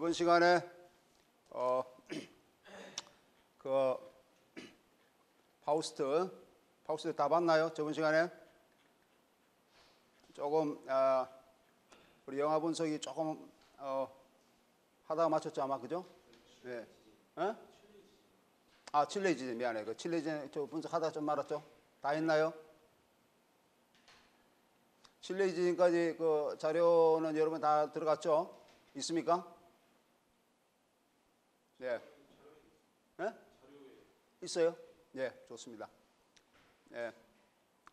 저번 시간에 그 파우스트 다 봤나요? 저번 시간에 조금 우리 영화 분석이 조금 하다가 맞췄죠 아마 그죠? 네. 칠레 지진 미안해. 그 칠레 지진 저 분석하다가 좀 말았죠? 다 했나요? 칠레 지진까지 그 자료는 여러분 다 들어갔죠? 있습니까? 네. 네? 있어요? 네, 좋습니다. 네.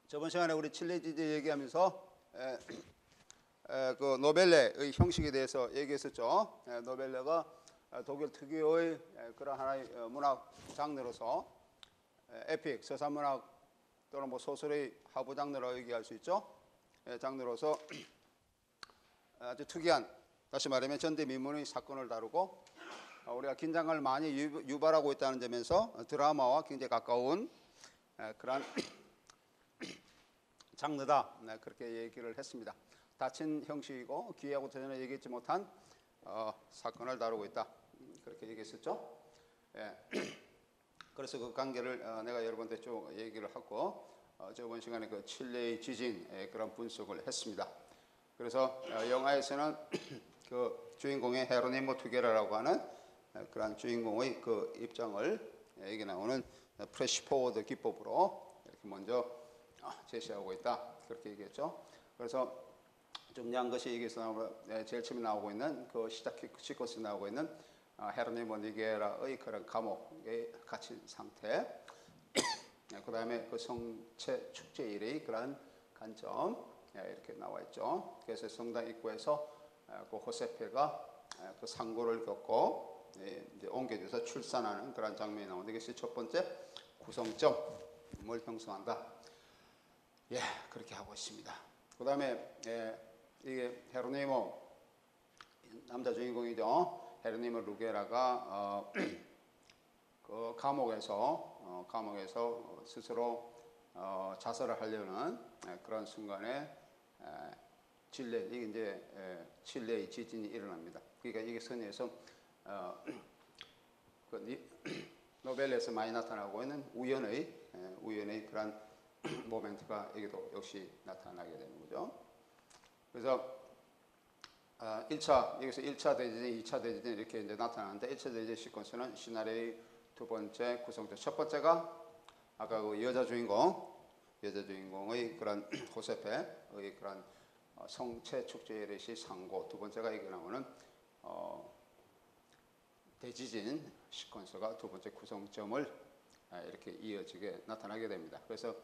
저번 시간에 우리 칠레 지진 얘기하면서 그 노벨레의 형식에 대해서 얘기했었죠. 노벨레가 독일 특유의 그런 하나의 문학 장르로서 에픽, 서사문학 또는 뭐 소설의 하부 장르라고 얘기할 수 있죠. 장르로서 아주 특이한, 다시 말하면 전대미문의 사건을 다루고 우리가 긴장감을 많이 유발하고 있다는 점에서 드라마와 굉장히 가까운 그런 장르다. 그렇게 얘기를 했습니다. 닫힌 형식이고 기회하고 전에 얘기했지 못한 사건을 다루고 있다. 그렇게 얘기했었죠. 그래서 그 관계를 내가 여러분한테 쭉 얘기를 하고 저번 시간에 그 칠레의 지진의 그런 분석을 했습니다. 그래서 영화에서는 그 주인공의 헤로니모 투게라라고 하는 그런 주인공의 그 입장을 여기 나오는 프레시포워드 기법으로 이렇게 먼저 제시하고 있다. 그렇게 얘기했죠. 그래서 중요한 것이 여기서 제일 처음에 나오고 있는 그 시퀀스에 나오고 있는 헤로니모 니게라의 그런 감옥에 갇힌 상태. 그 다음에 그 성체 축제일의 그런 관점 이렇게 나와 있죠. 그래서 성당 입구에서 그 호세페가 그 상고를 겪고 이제 옮겨져서 출산하는 그런 장면이 나오는데 이것이 첫 번째 구성점을 형성한다. 그렇게 하고 있습니다. 그 다음에 이게 헤로니모 남자 주인공이죠. 헤로니모 루게라가 그 감옥에서 스스로 자살을 하려는 그런 순간에 이게 이제 칠레의 지진이 일어납니다. 그러니까 이게 선에서 노벨에서 많이 나타나고 있는 우연의 그런 모멘트가 여기도 역시 나타나게 되는 거죠. 그래서 여기서 1차 대지진, 2차 대지진 이렇게 이제 나타나는데 1차 대지진 시퀀스는 시나리오의 두 번째 구성점. 첫 번째가 아까 그 여자 주인공의 그런 호세페의 그런 성체 축제의 상고. 두 번째가 이게 나오는 대지진 시퀀스가 두 번째 구성점을 이렇게 이어지게 나타나게 됩니다. 그래서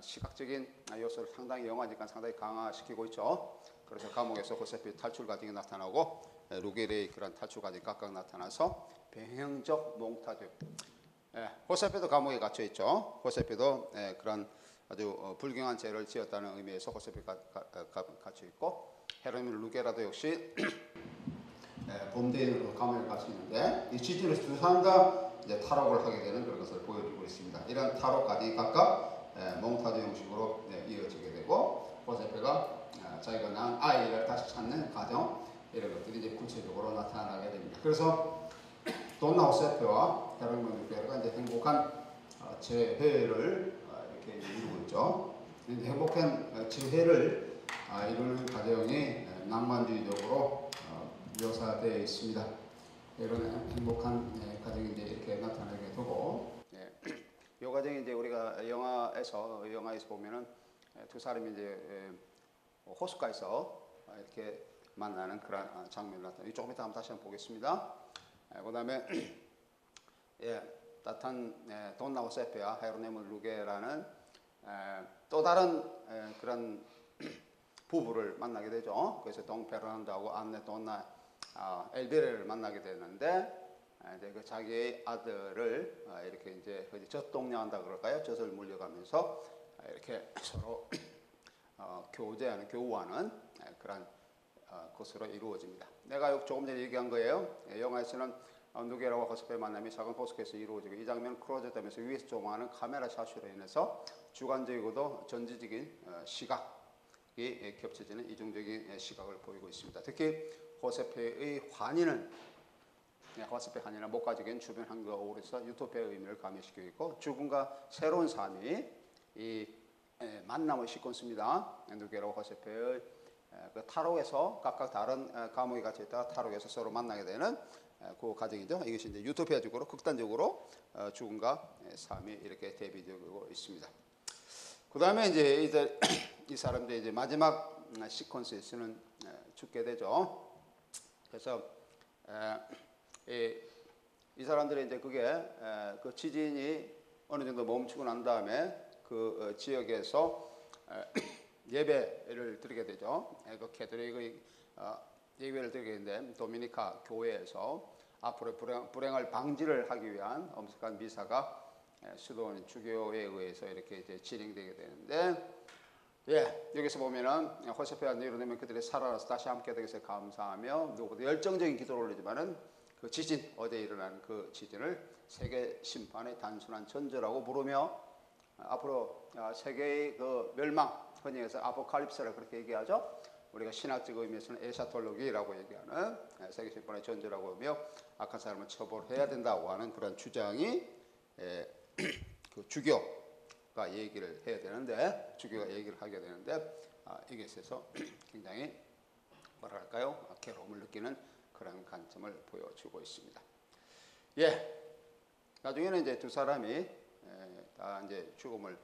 시각적인 요소를 상당히 영화니까 상당히 강화시키고 있죠. 그래서 감옥에서 호세페의 탈출 과정이 나타나고 루게르의 그런 탈출 과정이 각각 나타나서 변형적 몽타주. 호세페도 감옥에 갇혀 있죠. 호세페도 그런 아주 불경한 죄를 지었다는 의미에서 호세페가 갇혀 있고 헤로니모 루게라도 역시 범죄인으로 감옥에 갇혀 있는데 이 지진에서 두 사람 다 이제 탈옥을 하게 되는 그런 것을 보여주고 있습니다. 이런 탈옥 과정이 각각 몽타주 형식으로 이어지게 되고 호세페가 자기가 낳은 아이를 다시 찾는 과정 이런 것들이 이제 구체적으로 나타나게 됩니다. 그래서 돈나 호세페와 헤로니모 루게라가 이제 행복한 재회를 이렇게 이루고 있죠. 행복한 재회를 이루는 과정이 낭만주의적으로 묘사되어 있습니다. 이런 행복한 과정이 이제 이렇게 나타나게 되고, 이 과정이 이제 우리가 영화에서 보면은 두 사람이 이제 호숫가에서 이렇게 만나는 그런 장면이 나타나요. 조금 이따 다시 한번 보겠습니다. 그다음에 따탄 돈나 호세페와 헤로니모 루게라는 또 다른 그런 부부를 만나게 되죠. 그래서 동 페르난도하고 안네 돈나 엘비레를 만나게 되는데 이제 그 자기의 아들을 이렇게 이제 젖동냥한다 그럴까요? 젖을 물려가면서 이렇게 서로 교우하는 그런 것으로 이루어집니다. 내가 조금 전에 얘기한 거예요. 영화에서는 누게라와 호세페의 만남이 작은 호숫가에서 이루어지고 이 장면은 크로즈되면서 위에서 조망하는 카메라 샷으로 인해서 주관적이고도 전지적인 시각이 겹쳐지는 이중적인 시각을 보이고 있습니다. 특히 호세페의 환희는 호세페가 아니라 목가적인 주변 환경과 어우러서 유토피아의 의미를 가미시키고 있고, 죽음과 새로운 삶이 이 만남의 시퀀스입니다. 누게라와 호세페의 그 탈옥에서 각각 다른 감옥에 갇혀 있다가 탈옥에서 서로 만나게 되는 그 과정이죠. 이것이 이제 유토피아적으로 극단적으로 죽음과 삶이 이렇게 대비되고 있습니다. 그 다음에 이제 이 사람들이 이제 마지막 시퀀스에서는 죽게 되죠. 그래서 이 사람들이 이제 그게 그 지진이 어느 정도 멈추고 난 다음에 그 지역에서 예배를 드리게 되죠. 그 캐톨릭의 예배를 드리게 되는데, 도미니카 교회에서 앞으로 불행을 방지를 하기 위한 엄숙한 미사가 수도원 주교에 의해서 이렇게 이제 진행되게 되는데, 여기서 보면은 호세페와 니르네면 그들이 살아나서 다시 함께 되기 위해서 감사하며 누구도 열정적인 기도를 올리지만은 그 지진, 어제 일어난 그 지진을 세계 심판의 단순한 전조라고 부르며, 앞으로 세계의 그 멸망, 흔히 해서 아포칼립스라고 그렇게 얘기하죠. 우리가 신학적 의미에서는 에샤톨로기라고 얘기하는 세계 심판의 전조라고 하며, 악한 사람을 처벌해야 된다고 하는 그런 주장이 그 주교가 얘기를 해야 되는데, 주교가 얘기를 하게 되는데, 이게 있어서 굉장히 뭐랄까요, 괴로움을 느끼는 그런 관점을 보여주고 있습니다. 나중에는 이제 두 사람이 다 이제 죽음을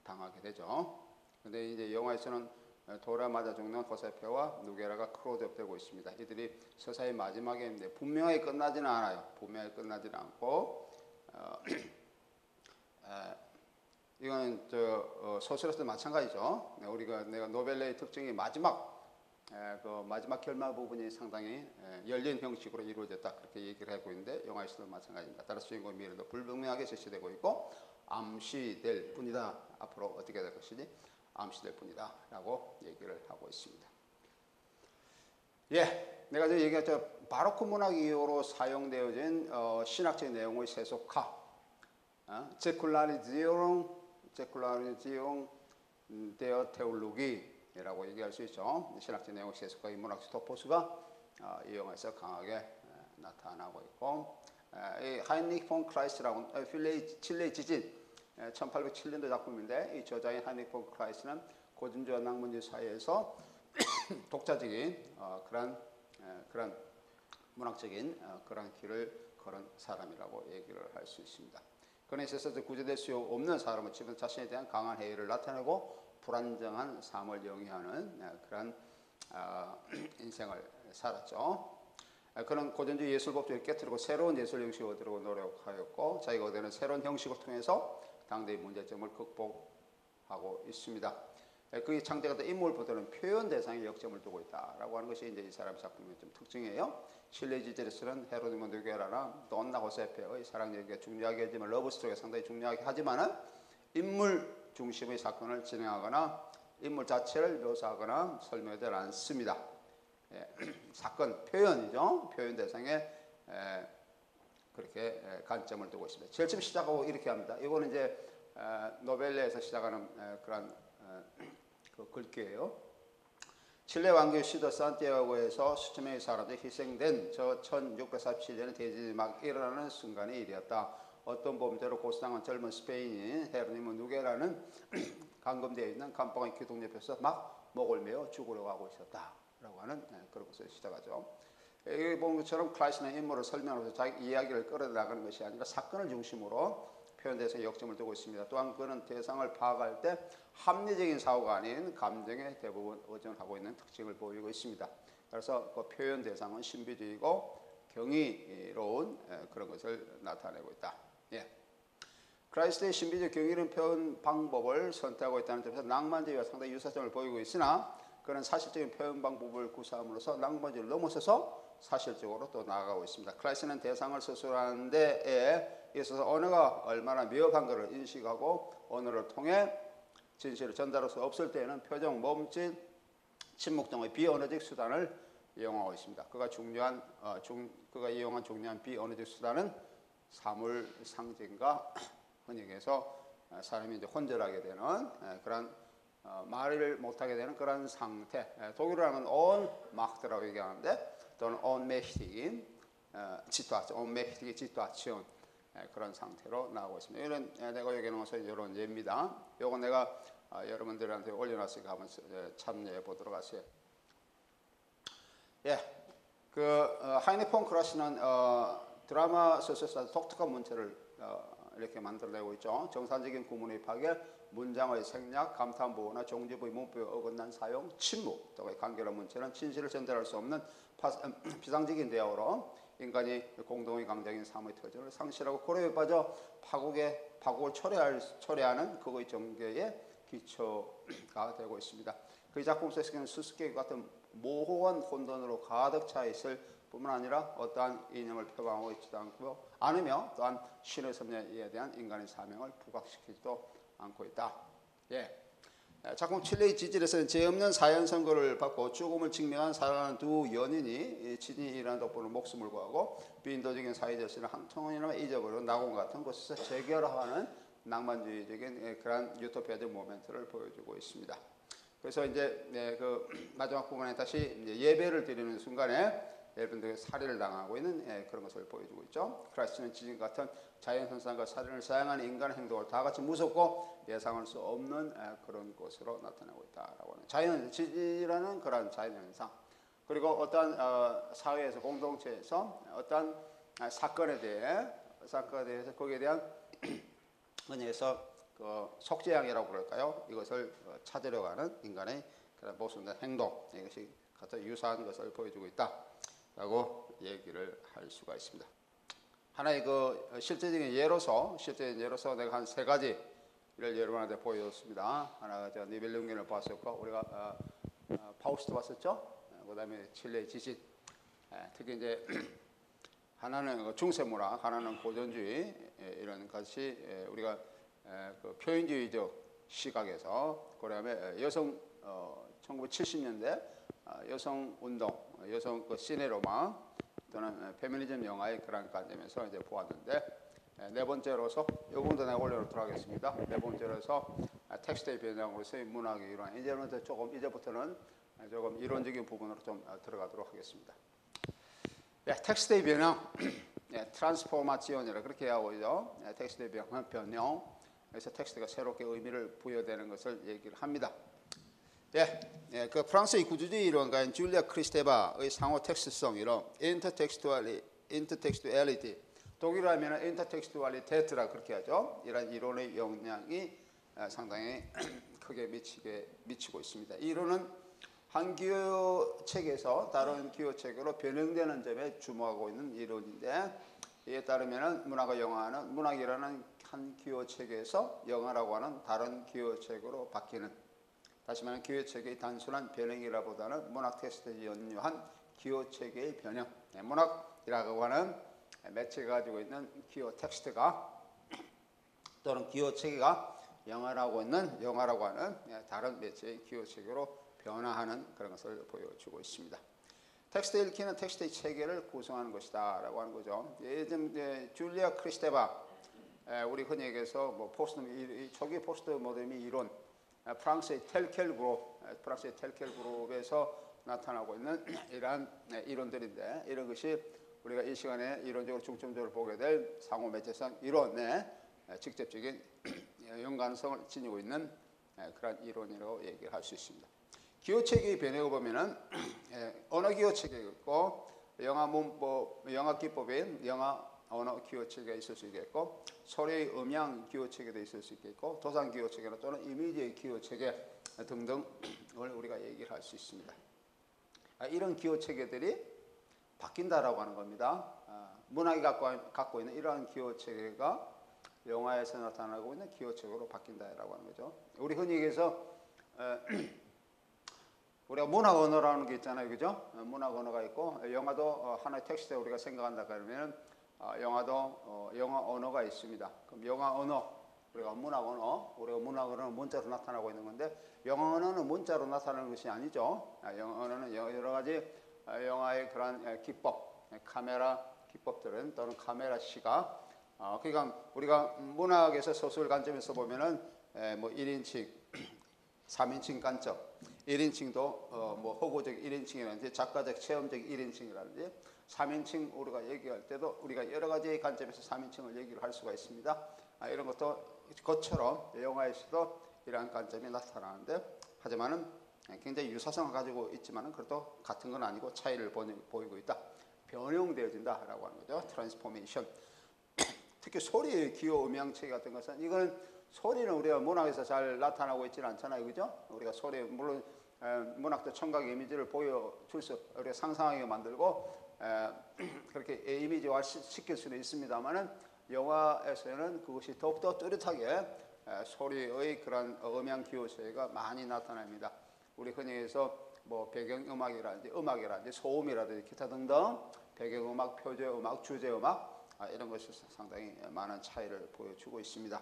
당하게 되죠. 근데 이제 영화에서는 돌아 맞아 죽는 호세페와 누게라가 크로즈업되고 있습니다. 이들이 서사의 마지막에 있는데 분명히 끝나지는 않아요. 분명히 끝나지는 않고, 이건 소설에서도 마찬가지죠. 내가 노벨레의 특징이 그 마지막 결말 부분이 상당히 열린 형식으로 이루어졌다, 그렇게 얘기를 하고 있는데, 영화에서도 마찬가지입니다. 따라서 주인공의 미래도 불분명하게 제시되고 있고 암시될 뿐이다. 앞으로 어떻게 될 것이니 암시될 뿐이다 라고 얘기를 하고 있습니다. 내가 이제 얘기했죠. 바로크 문학 이후로 사용되어진 신학적인 내용의 세속화, 세쿨라리지용 데어 테올로기라고 얘기할 수 있죠. 신학적 내용 세속화의 문학적 토포스가 이 영화에서 강하게 나타나고 있고, 이 하인리히 폰 클라이스라고 칠레 지진 1807년도 작품인데, 이 저자인 하인리히 폰 클라이스는 고전주와 낭만주 사이에서 독자적인 그런 문학적인 그런 길을 걸은 사람이라고 얘기를 할 수 있습니다. 그런 있어서 구제될 수 없는 사람은 지금 자신에 대한 강한 회의를 나타내고 불안정한 삶을 영위하는 그런 인생을 살았죠. 그는 고전주의 예술법칙을 깨뜨리고 새로운 예술 형식을 얻으려고 노력하였고, 자기가 얻는 새로운 형식을 통해서 당대의 문제점을 극복하고 있습니다. 그게 창작하던 인물보다는 표현 대상에 역점을 두고 있다라고 하는 것이 이제 이 사람의 작품의 좀 특징이에요. 실내 지젤스는 헤로니모 누게라나 돈나 호세페의 사랑 얘기가 중요하게 하지만, 러브 스토리가 상당히 중요하게 하지만은 인물 중심의 사건을 진행하거나 인물 자체를 묘사하거나 설명하지 않습니다. 사건 표현이죠. 표현 대상에 그렇게 관점을 두고 있습니다. 제일 처음 시작하고 이렇게 합니다. 이거는 이제 노벨레에서 시작하는 그런 그 글귀예요. 칠레 왕교 시도 산티아고에서 수천 명의 사람들이 희생된 저 1647년에 대지진이 막 일어나는 순간의 일이었다. 어떤 범죄로 고소당한 젊은 스페인인 헤로니모 누게라는 감금되어 있는 감방의 기둥 옆에서 막 목을 메어 죽으려고 하고 있었다라고 하는 그런 것을 시작하죠. 여기 본 것처럼 클라이스는 인물을 설명하면서 자기 이야기를 끌어나가는 것이 아니라 사건을 중심으로 표현 대상에 역점을 두고 있습니다. 또한 그는 대상을 파악할 때 합리적인 사고가 아닌 감정에 대부분 의존하고 있는 특징을 보이고 있습니다. 그래서 그 표현 대상은 신비주의고 경이로운 그런 것을 나타내고 있다. 크라이스트의 신비적 경이로운 표현 방법을 선택하고 있다는 점에서 낭만주의와 상당히 유사점을 보이고 있으나, 그는 사실적인 표현 방법을 구사함으로써 낭만주의를 넘어서서 사실적으로 또 나아가고 있습니다. 클라이스는 대상을 서술하는 데에 있어서 언어가 얼마나 미흡한 것을 인식하고 언어를 통해 진실을 전달할 수 없을 때에는 표정, 몸짓, 침묵 등의 비언어적 수단을 이용하고 있습니다. 그가 이용한 중요한 비언어적 수단은 사물 상징과 흔히 해서 사람이 이제 혼절하게 되는 그런 말을 못하게 되는 그런 상태. 독일어로는 온마흐트라고 얘기하는데, 또는 온매히팅, 시투아치온 그런 상태로 나오고 있습니다. 이런 내가 여기 놓은 이런 예입니다. 요거 내가 여러분들한테 올려놨으니까 한번 참여해 보도록 하세요. 예, 하이네 펑크라시는 드라마 소설사 독특한 문체를 이렇게 만들어내고 있죠. 정상적인 구문의 파괴, 문장의 생략, 감탄 보호나 종집의 문법에 어긋난 사용, 침묵 등의 간결한 문체는 진실을 전달할 수 없는 비상적인 대화로 인간이 공동의 강적인 삶의 터전을 상실하고 고려에 빠져 파국을 초래하는 그의 전개의 기초가 되고 있습니다. 그 작품 속에서는 수수께끼 같은 모호한 혼돈으로 가득 차 있을 뿐만 아니라 어떠한 이념을 표방하고 있지도 않으며 또한 신의 섭리에 대한 인간의 사명을 부각시키지도 않고 있다. 예. 작품 칠레의 지질에서는 죄 없는 사형 선고를 받고 죽음을 직면한 살아가는 두 연인이 진이라는 덕분에 목숨을 구하고 비인도적인 사회질서를 한 청원이나 잊어버려 낙원 같은 곳에서 재결합하는 낭만주의적인 그러한 유토피아적 모멘트를 보여주고 있습니다. 그래서 이제 그 마지막 부분에 다시 예배를 드리는 순간에 여러분들이 살해를 당하고 있는 그런 것을 보여주고 있죠. 크라이스트는 지진 같은 자연현상과 살인을 사용하는 인간의 행동을 다 같이 무섭고 예상할 수 없는 그런 것으로 나타나고 있다라고 하는 자연지진이라는 그런 자연현상. 그리고 어떤 사회에서 공동체에서 어떤 사건에 대해서 거기에 대한 흔히해서 그 속죄양이라고 그럴까요? 이것을 찾으려고 하는 인간의 그런 모습과 행동, 이것이 같은 유사한 것을 보여주고 있다라고 얘기를 할 수가 있습니다. 하나의 그 실제적인 예로서 내가 한 세 가지를 여러분한테 보여줬습니다. 하나가 저 니벨룽겐을 봤었고, 우리가 파우스트 봤었죠. 그다음에 칠레의 지진. 특히 이제 하나는 중세문학, 하나는 고전주의 이런 것이 우리가 그 표현주의적 시각에서 그다음에 여성 1970년대 여성 운동, 여성 그 시네로마 또는 페미니즘 영화의 그런 관점에서 이제 보았는데, 네 번째로서 이 부분도 내가 올려놓도록 하겠습니다. 네 번째로서 텍스트의 변형으로서의 문학의 일환. 이제부터는 조금 이론적인 부분으로 좀 들어가도록 하겠습니다. 텍스트의 변형, 트랜스포마치온이라 그렇게 하고 있죠. 텍스트의 변형. 그래서 텍스트가 새롭게 의미를 부여되는 것을 얘기를 합니다. 그 프랑스의 구조주의 이론가인 줄리아 크리스테바의 상호 텍스트성 이론, 인터텍스투얼리티, 독일어 하면 인터텍스투얼리테트라 그렇게 하죠. 이런 이론의 영향이 상당히 크게 미치고 있습니다. 이 이론은 한 기호책에서 다른 기호책으로 변형되는 점에 주목하고 있는 이론인데, 이에 따르면 문학과 영화는 문학이라는 한 기호책에서 영화라고 하는 다른 기호책으로 바뀌는, 다시 말하면 기호체계의 단순한 변형이라보다는 문학 텍스트에 연유한 기호체계의 변형. 문학이라고 하는 매체가 가지고 있는 기호 텍스트가 또는 기호체계가 영화라고 하는 다른 매체의 기호체계로 변화하는 그런 것을 보여주고 있습니다. 텍스트 읽기는 텍스트의 체계를 구성하는 것이다 라고 하는 거죠. 요즘 줄리아 크리스테바, 우리 흔히 얘기해서 뭐 초기 포스트 모더니즘 이론, 프랑스의 텔켈 그룹에서 나타나고 있는 이러한 이론들인데, 이런 것이 우리가 이 시간에 이론적으로 중점적으로 보게 될 상호 매체성 이론의 직접적인 연관성을 지니고 있는 그런 이론이라고 얘기를 할 수 있습니다. 기호체계의 변형을 보면은 언어 기호체계가 있고, 영어 문법, 영어 기법인 영어 언어 기호체계가 있을 수 있겠고, 소리의 음향 기호체계도 있을 수 있겠고, 도상 기호체계 또는 이미지의 기호체계 등등을 우리가 얘기를 할 수 있습니다. 이런 기호체계들이 바뀐다라고 하는 겁니다. 문학이 갖고 있는 이러한 기호체계가 영화에서 나타나고 있는 기호체계로 바뀐다라고 하는 거죠. 우리 흔히 얘기해서 우리가 문학 언어라는 게 있잖아요, 그죠? 문학 언어가 있고, 영화도 하나의 텍스트에 우리가 생각한다 그러면 영화도 영어 언어가 있습니다. 그럼 영어 언어, 우리가 문학 언어는 문자로 나타나고 있는 건데, 영어 언어는 문자로 나타나는 것이 아니죠. 영어 언어는 여러 가지 영화의 그런 기법, 카메라 기법들은 또는 카메라 시각. 그러니까 우리가 문학에서 소설 관점에서 보면은 뭐 1인칭, 3인칭 관점, 1인칭도 뭐 허구적 1인칭이라든지 작가적 체험적 1인칭이라든지 3인칭 우리가 얘기할 때도 우리가 여러 가지 관점에서 3인칭을 얘기를 할 수가 있습니다. 이런 것도 것처럼 영화에서도 이러한 관점이 나타나는데, 하지만은 굉장히 유사성을 가지고 있지만은 그래도 같은 건 아니고 차이를 보이고 있다. 변형되어진다라고 하는 거죠. 트랜스포메이션. 특히 소리의 기호 음향체계 같은 것은, 이거는 소리는 우리가 문학에서 잘 나타나고 있지는 않잖아요, 그죠? 우리가 소리, 물론 문학도 청각 이미지를 보여줄 수, 우리가 상상하게 만들고 그렇게 이미지화 시킬 수는 있습니다만은, 영화에서는 그것이 더욱더 뚜렷하게 소리의 그런 음향 기호체가 많이 나타납니다. 우리 흔히 해서 뭐 배경음악이라든지 소음이라든지 기타 등등 배경음악, 표제음악, 주제음악 이런 것이 상당히 많은 차이를 보여주고 있습니다.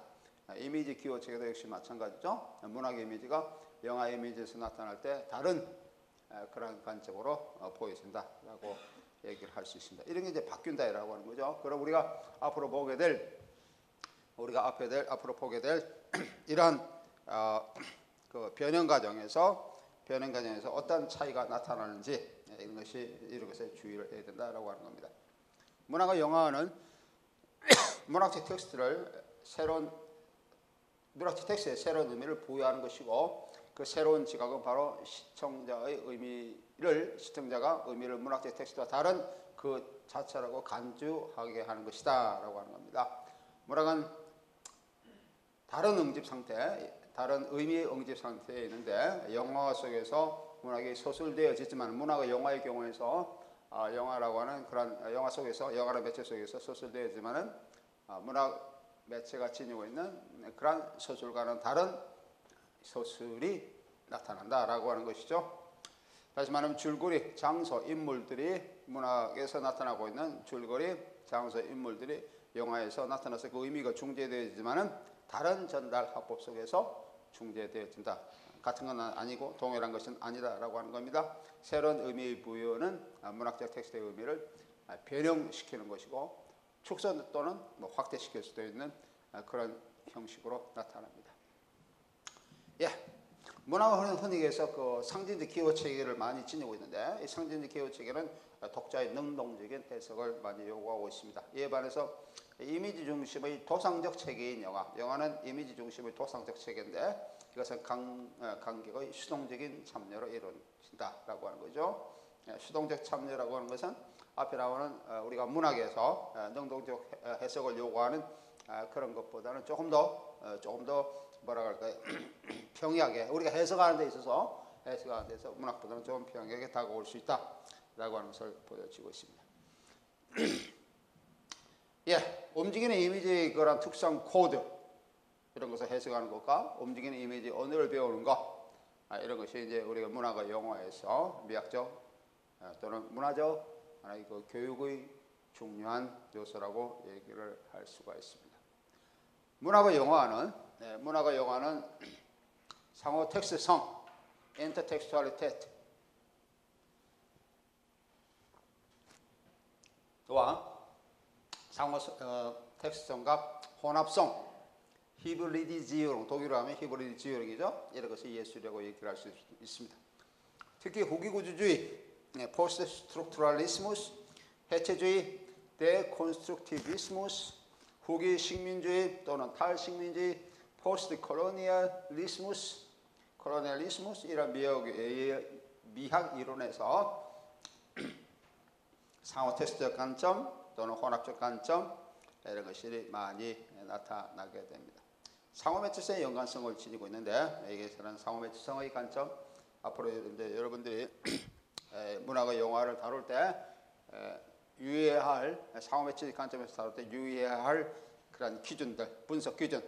이미지 기호체계도 역시 마찬가지죠. 문학 이미지가 영화 이미지에서 나타날 때 다른 그런 관점으로 보여진다라고 얘기를 할 수 있습니다. 이런 게 이제 바뀐다라고 하는 거죠. 그럼 우리가 앞으로 보게 될 이러한 그 변형 과정에서 어떤 차이가 나타나는지 이런 것에 주의를 해야 된다라고 하는 겁니다. 문학과 영화는 문학적 텍스트에 새로운 의미를 부여하는 것이고, 그 새로운 지각은 바로 시청자가 의미를 문학적 텍스트와 다른 그 자체라고 간주하게 하는 것이다 라고 하는 겁니다. 문학은 다른 의미의 응집 상태에 있는데, 영화 속에서 문학이 서술되어지지만, 문학과 영화의 경우에서 영화라고 하는 그런 영화라는 매체 속에서 서술되어지만은 문학 매체가 지니고 있는 그런 서술과는 다른 서술이 나타난다라고 하는 것이죠. 다시 말하면 줄거리, 장소, 인물들이 문학에서 나타나고 있는 줄거리, 장소, 인물들이 영화에서 나타나서 그 의미가 중재되어지지만은 다른 전달 화법 속에서 중재되어진다. 같은 건 아니고 동일한 것은 아니다라고 하는 겁니다. 새로운 의미의 부여는 문학적 텍스트의 의미를 변형시키는 것이고, 축소 또는 뭐 확대시킬 수도 있는 그런 형식으로 나타납니다. 문학은 흔히 해서 그 상징적 기호 체계를 많이 지니고 있는데, 이 상징적 기호 체계는 독자의 능동적인 해석을 많이 요구하고 있습니다. 이에 반해서 이미지 중심의 도상적 체계인 영화는 이미지 중심의 도상적 체계인데, 이것은 관객의 수동적인 참여로 이루어진다라고 하는 거죠. 수동적 참여라고 하는 것은 앞에 나오는 우리가 문학에서 능동적 해석을 요구하는 그런 것보다는 조금 더 뭐라 그럴까요? 평이하게 우리가 해석하는 데 있어서 문학보다는 좀 평이하게 다가올 수 있다라고 하는 것을 보여주고 있습니다. 움직이는 이미지 그런 특성 코드 이런 것을 해석하는 것과 움직이는 이미지 언어를 배우는 것, 이런 것이 이제 우리가 문학과 영화에서 미학적 또는 문화적 하나의 그 교육의 중요한 요소라고 얘기를 할 수가 있습니다. 문학과 영화는 상호 텍스트성, 인터텍스투얼리티와 상호 텍스트성과 혼합성, 히브리디지오롱, 독일어로 하면 히브리디지오롱이죠. 이런 것이 예술이라고 얘기를 할 수 있습니다. 특히 후기 구조주의, 포스트 스트럭투럴리스무스, 해체주의, 데콘스트럭티비스무스, 후기 식민주의 또는 탈식민주의, 포스트 콜로니얼리스무스 이런 미학 이론에서 상호 텍스트적 관점 또는 혼합적 관점 이런 것이 많이 나타나게 됩니다. 상호 매체성의 연관성을 지니고 있는데, 여기서는 상호 매체성의 관점, 앞으로 이제 여러분들이 문학과 영화를 다룰 때 유의해야 할, 상호 매체 관점에서 다룰 때 유의해야 할 그런 기준들, 분석 기준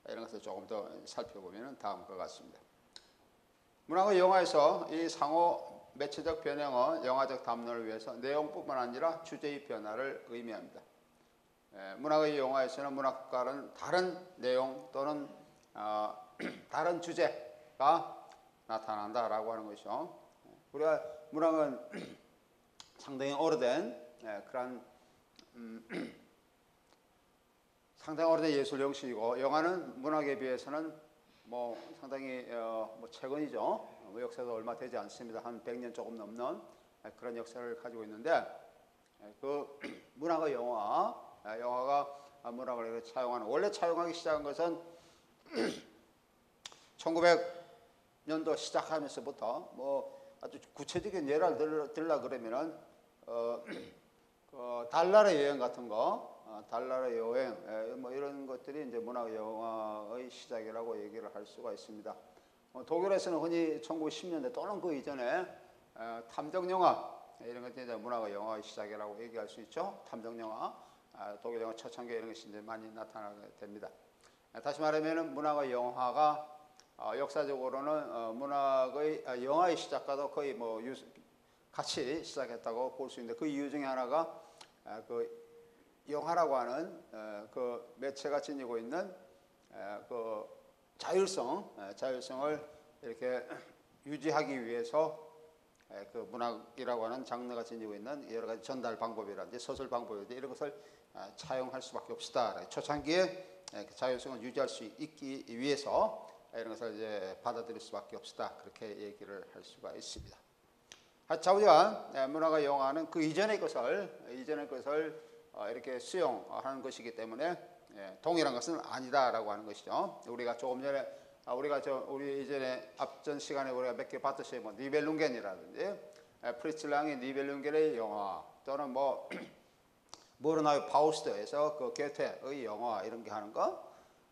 이런 것을 조금 더 살펴보면 다음과 같습니다. 문학과 영화에서 이 상호 매체적 변형은 영화적 담론을 위해서 내용뿐만 아니라 주제의 변화를 의미합니다. 문학의 영화에서는 문학과는 다른 내용 또는 다른 주제가 나타난다라고 하는 것이죠. 우리가 문학은 상당히 오래된 상당히 오래된 예술 형식이고, 영화는 문학에 비해서는 뭐 상당히 뭐 최근이죠. 뭐 역사도 얼마 되지 않습니다. 한 100년 조금 넘는 그런 역사를 가지고 있는데 그 문학의 영화가 문학을 이렇게 차용하는 원래 차용하기 시작한 것은 1900년도 시작하면서부터 뭐 아주 구체적인 예를 들라 그러면은 달나라 여행 같은 거, 달나라 여행 뭐 이런 것들이 이제 문학 영화의 시작이라고 얘기를 할 수가 있습니다. 독일에서는 흔히 1910년대 또는 그 이전에 탐정 영화 이런 것들이 이제 문학 영화의 시작이라고 얘기할 수 있죠. 탐정 영화, 독일 영화 초창기 이런 것이 이제 많이 나타나게 됩니다. 다시 말하면은 문학의 영화가 역사적으로는 문학의 영화의 시작과도 거의 뭐 같이 시작했다고 볼 수 있는데 그 이유 중에 하나가 그 영화라고 하는 그 매체가 지니고 있는 그 자율성을 이렇게 유지하기 위해서 그 문학이라고 하는 장르가 지니고 있는 여러 가지 전달 방법이라든지 서술 방법이라든지 이런 것을 차용할 수밖에 없다. 초창기에 자율성을 유지할 수 있기 위해서 이런 것을 이제 받아들일 수밖에 없다. 그렇게 얘기를 할 수가 있습니다. 좌우간 문화가 영화는 그 이전의 것을 이렇게 수용하는 것이기 때문에 동일한 것은 아니다라고 하는 것이죠. 우리가 조금 전에 우리 이전에 앞전 시간에 우리가 몇 개 봤듯이 뭐 니벨룽겐이라든지 프리츠랑의 니벨룽겐의 영화 또는 뭐 모르나의 파우스트에서 그 게테의 영화 이런 게 하는 거,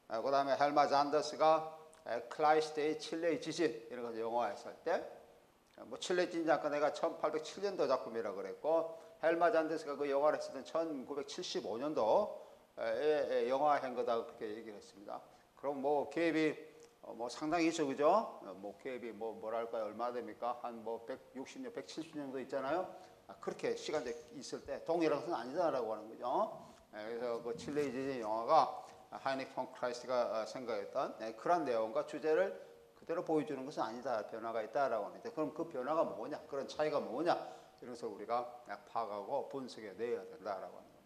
그다음에 헬마 잔더스가 클라이스트의 칠레의 지진 이런 거 영화했을 때. 뭐 칠레 지진 작가 내가 1807년도 작품이라고 그랬고 헬마 잔데스가 그 영화를 했을 때 1975년도에 영화한 거다 그렇게 얘기를 했습니다. 그럼 뭐 갭이 뭐 상당히 있죠, 그죠? 뭐 갭이 뭐랄까요, 얼마 됩니까? 한 뭐 160년, 170년도 있잖아요. 그렇게 시간대 있을 때 동일한 것은 아니다라고 하는 거죠. 그래서 그 칠레 지진 영화가 하이닉 폰 크라이스트가 생각했던 그런 내용과 주제를 그대로 보여주는 것은 아니다. 변화가 있다라고 하는데 그럼 그 변화가 뭐냐? 그런 차이가 뭐냐? 이런 것을 우리가 파악하고 분석해 내야 된다라고 하는 겁니다.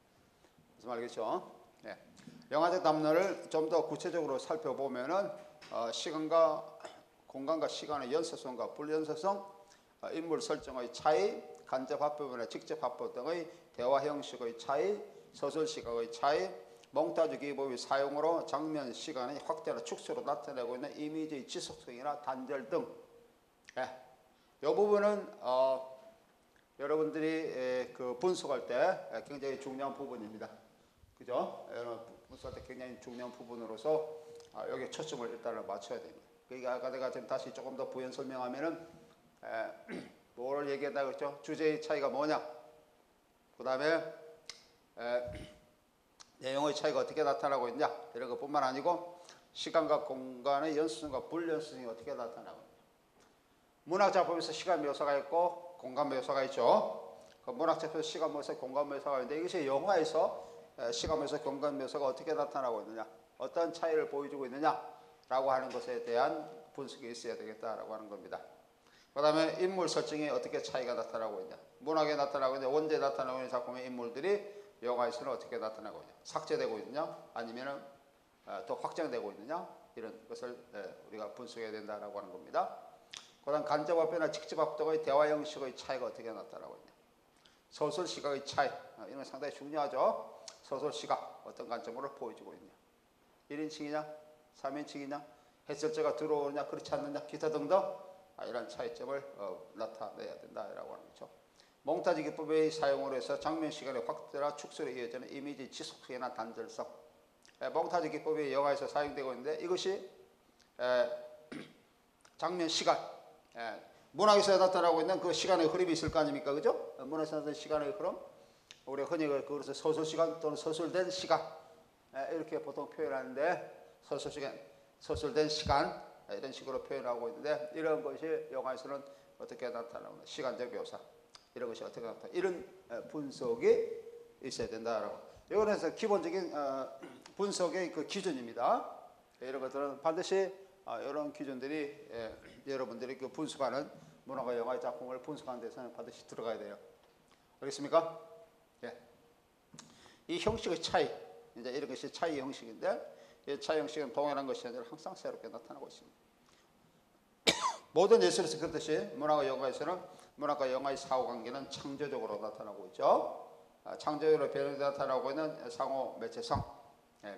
무슨 말이겠죠? 네. 영화적 담론을 좀 더 구체적으로 살펴보면은 시간과 공간과 시간의 연속성과 불연속성, 인물 설정의 차이, 간접 합법이나 직접 합법 등의 대화 형식의 차이, 서술 시각의 차이, 몽타주 기법의 사용으로 장면 시간의 확대나 축소로 나타내고 있는 이미지의 지속성이나 단절 등. 이 부분은 여러분들이 그 분석할 때 굉장히 중요한 부분입니다. 그죠? 분석할 때 굉장히 중요한 부분으로서 여기에 초점을 일단은 맞춰야 됩니다. 그러니까 아까 내가 지금 다시 조금 더 부연 설명하면은 뭘 얘기한다고 했죠? 주제의 차이가 뭐냐? 그 다음에 내용의 차이가 어떻게 나타나고 있냐 이런 것뿐만 아니고 시간과 공간의 연수성과 불연수성이 어떻게 나타나고 있냐. 문학 작품에서 시간 묘사가 있고 공간 묘사가 있죠. 그 문학 작품에서 시간 묘사, 공간 묘사가 있는데 이것이 영화에서 시간 묘사, 공간 묘사가 어떻게 나타나고 있느냐, 어떤 차이를 보여주고 있느냐라고 하는 것에 대한 분석이 있어야 되겠다라고 하는 겁니다. 그 다음에 인물 설정이 어떻게 차이가 나타나고 있냐, 문학에 나타나고 있냐, 원제에 나타나고 있는 작품의 인물들이 영화에서는 어떻게 나타나고 있냐, 삭제되고 있느냐 아니면 또 확장되고 있느냐 이런 것을 우리가 분석해야 된다라고 하는 겁니다. 그 다음 간접 합법이나 직접 합법의 대화 형식의 차이가 어떻게 나타나고 있냐, 서술 시각의 차이, 이건 상당히 중요하죠. 서술 시각 어떤 관점으로 보여주고 있냐, 1인칭이냐 3인칭이냐, 해설자가 들어오느냐 그렇지 않느냐 기타 등등 이런 차이점을 나타내야 된다라고 하는 거죠. 몽타주 기법의 사용으로 해서 장면 시간의 확대나 축소로 이어지는 이미지 지속성이나 단절성. 몽타주 기법이 영화에서 사용되고 있는데 이것이 장면 시간, 문학에서 나타나고 있는 그 시간의 흐름이 있을 거 아닙니까, 그죠? 문학에서 나타나는 시간의 흐름, 우리가 흔히 그것을 서술 시간 또는 서술된 시간 이렇게 보통 표현하는데 서술된 시간 이런 식으로 표현하고 있는데 이런 것이 영화에서는 어떻게 나타나오나, 시간적 묘사 이런 것이 어떻게 나타나, 이런 분석이 있어야 된다라고. 이거는 기본적인 분석의 그 기준입니다. 이런 것들은 반드시 이런 기준들이 여러분들이 그 분석하는 문화가 영화의 작품을 분석하는 데서는 반드시 들어가야 돼요. 알겠습니까? 예. 이 형식의 차이, 이제 이런 것이 차이 형식인데 이 차이 형식은 동일한 것이 아니라 항상 새롭게 나타나고 있습니다. 모든 예술에서 그렇듯이 문학과 영화에서는 문학과 영화의 사후관계는 창조적으로 나타나고 있죠. 창조적으로 변형이 나타나고 있는 상호 매체성,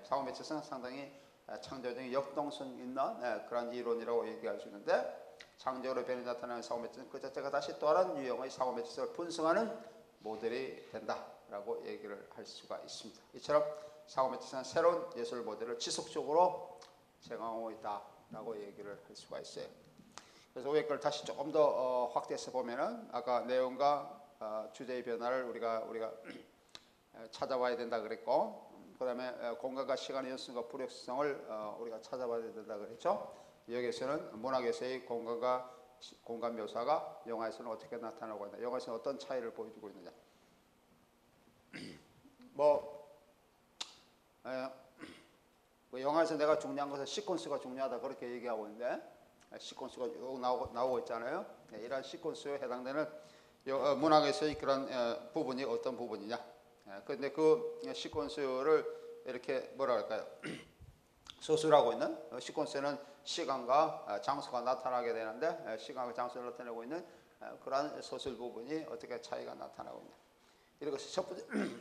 상호 매체성은 상당히 창조적인 역동성 있는 그런 이론이라고 얘기할 수 있는데, 창조적으로 변형이 나타나는 상호 매체성 그 자체가 다시 또 다른 유형의 상호 매체성을 분석하는 모델이 된다라고 얘기를 할 수가 있습니다. 이처럼 상호 매체성은 새로운 예술 모델을 지속적으로 제공하고 있다라고 얘기를 할 수가 있어요. 그래서 오해 걸 다시 조금 더 확대해서 보면은 아까 내용과 주제의 변화를 우리가 찾아봐야 된다 그랬고, 그다음에 공간과 시간의 연속과 불확실성을 우리가 찾아봐야 된다 그랬죠. 여기에서는 문학에서의 공간과 공간 묘사가 영화에서는 어떻게 나타나고 있나, 영화에서는 어떤 차이를 보여주고 있느냐. 영화에서 내가 중요한 것은 시퀀스가 중요하다 그렇게 얘기하고 있는데, 시퀀스가 쭉 나오고 있잖아요. 이러한 시퀀스에 해당되는 문학에서의 그런 부분이 어떤 부분이냐. 그런데 그 시퀀스를 이렇게 뭐라 할까요? 서술하고 있는 시퀀스에는 시간과 장소가 나타나게 되는데, 시간과 장소를 나타내고 있는 그러한 서술 부분이 어떻게 차이가 나타나고 있냐. 이런 것을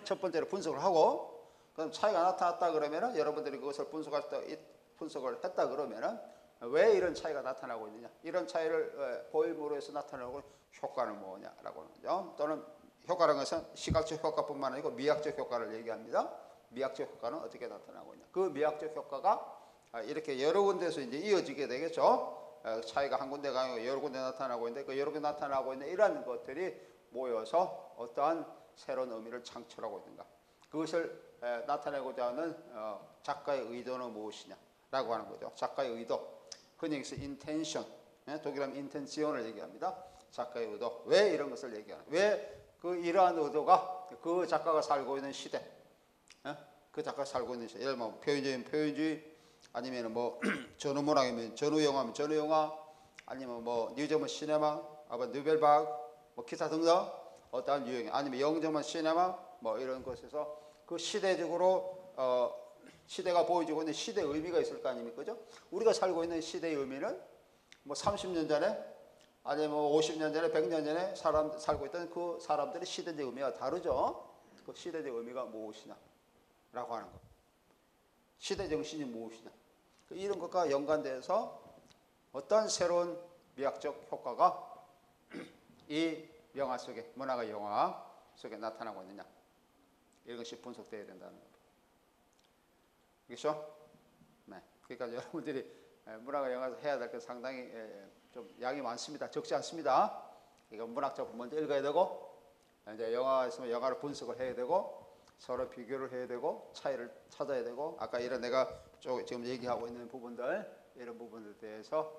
첫 번째로 분석을 하고, 그럼 차이가 나타났다 그러면은 여러분들이 그것을 분석을 했다 그러면은 왜 이런 차이가 나타나고 있느냐, 이런 차이를 보임으로 해서 나타나고 효과는 뭐냐라고 하는 거죠. 또는 효과라는 것은 시각적 효과뿐만 아니고 미학적 효과를 얘기합니다. 미학적 효과는 어떻게 나타나고 있냐, 그 미학적 효과가 이렇게 여러 군데서 이제 이어지게 되겠죠. 차이가 한 군데가 아니고 여러 군데 나타나고 있는데, 그 여러 군데 나타나고 있는 이러한 것들이 모여서 어떠한 새로운 의미를 창출하고 있는가, 그것을 나타내고자 하는 작가의 의도는 무엇이냐라고 하는 거죠. 작가의 의도, 흔히 여기서 intention, 독일어는 intention을 얘기합니다. 작가의 의도, 왜 이런 것을 얘기하는, 왜 그 이러한 의도가 그 작가가 살고 있는 시대, 그 작가가 살고 있는 시대, 예를 들면 표현주의면 표현주의, 아니면 뭐 전후문학이면 전후영화면 전후영화, 아니면 뭐 뉴저먼 시네마, 누벨바그, 뭐 기타 등등 어떠한 유형, 아니면 영저먼 시네마, 뭐 이런 것에서 그 시대적으로 시대가 보여주고 있는 시대의 의미가 있을 거 아닙니까? 그죠? 우리가 살고 있는 시대의 의미는 뭐 30년 전에, 아니면 뭐 50년 전에, 100년 전에 살고 있던 그 사람들의 시대적 의미가 다르죠. 그 시대적 의미가 무엇이냐 라고 하는 것, 시대 정신이 무엇이냐, 이런 것과 연관돼서 어떤 새로운 미학적 효과가 이 영화 속에, 문화가 영화 속에 나타나고 있느냐, 이것이 분석되어야 된다는 겁니다. 그렇죠? 네. 그러니까 여러분들이 문학과 영화에서 해야 될 게 상당히 좀 양이 많습니다. 적지 않습니다. 이거 문학 작품 먼저 읽어야 되고, 이제 영화가 있으면 영화를 분석을 해야 되고, 서로 비교를 해야 되고, 차이를 찾아야 되고, 아까 이런 내가 지금 얘기하고 있는 부분들, 이런 부분들에 대해서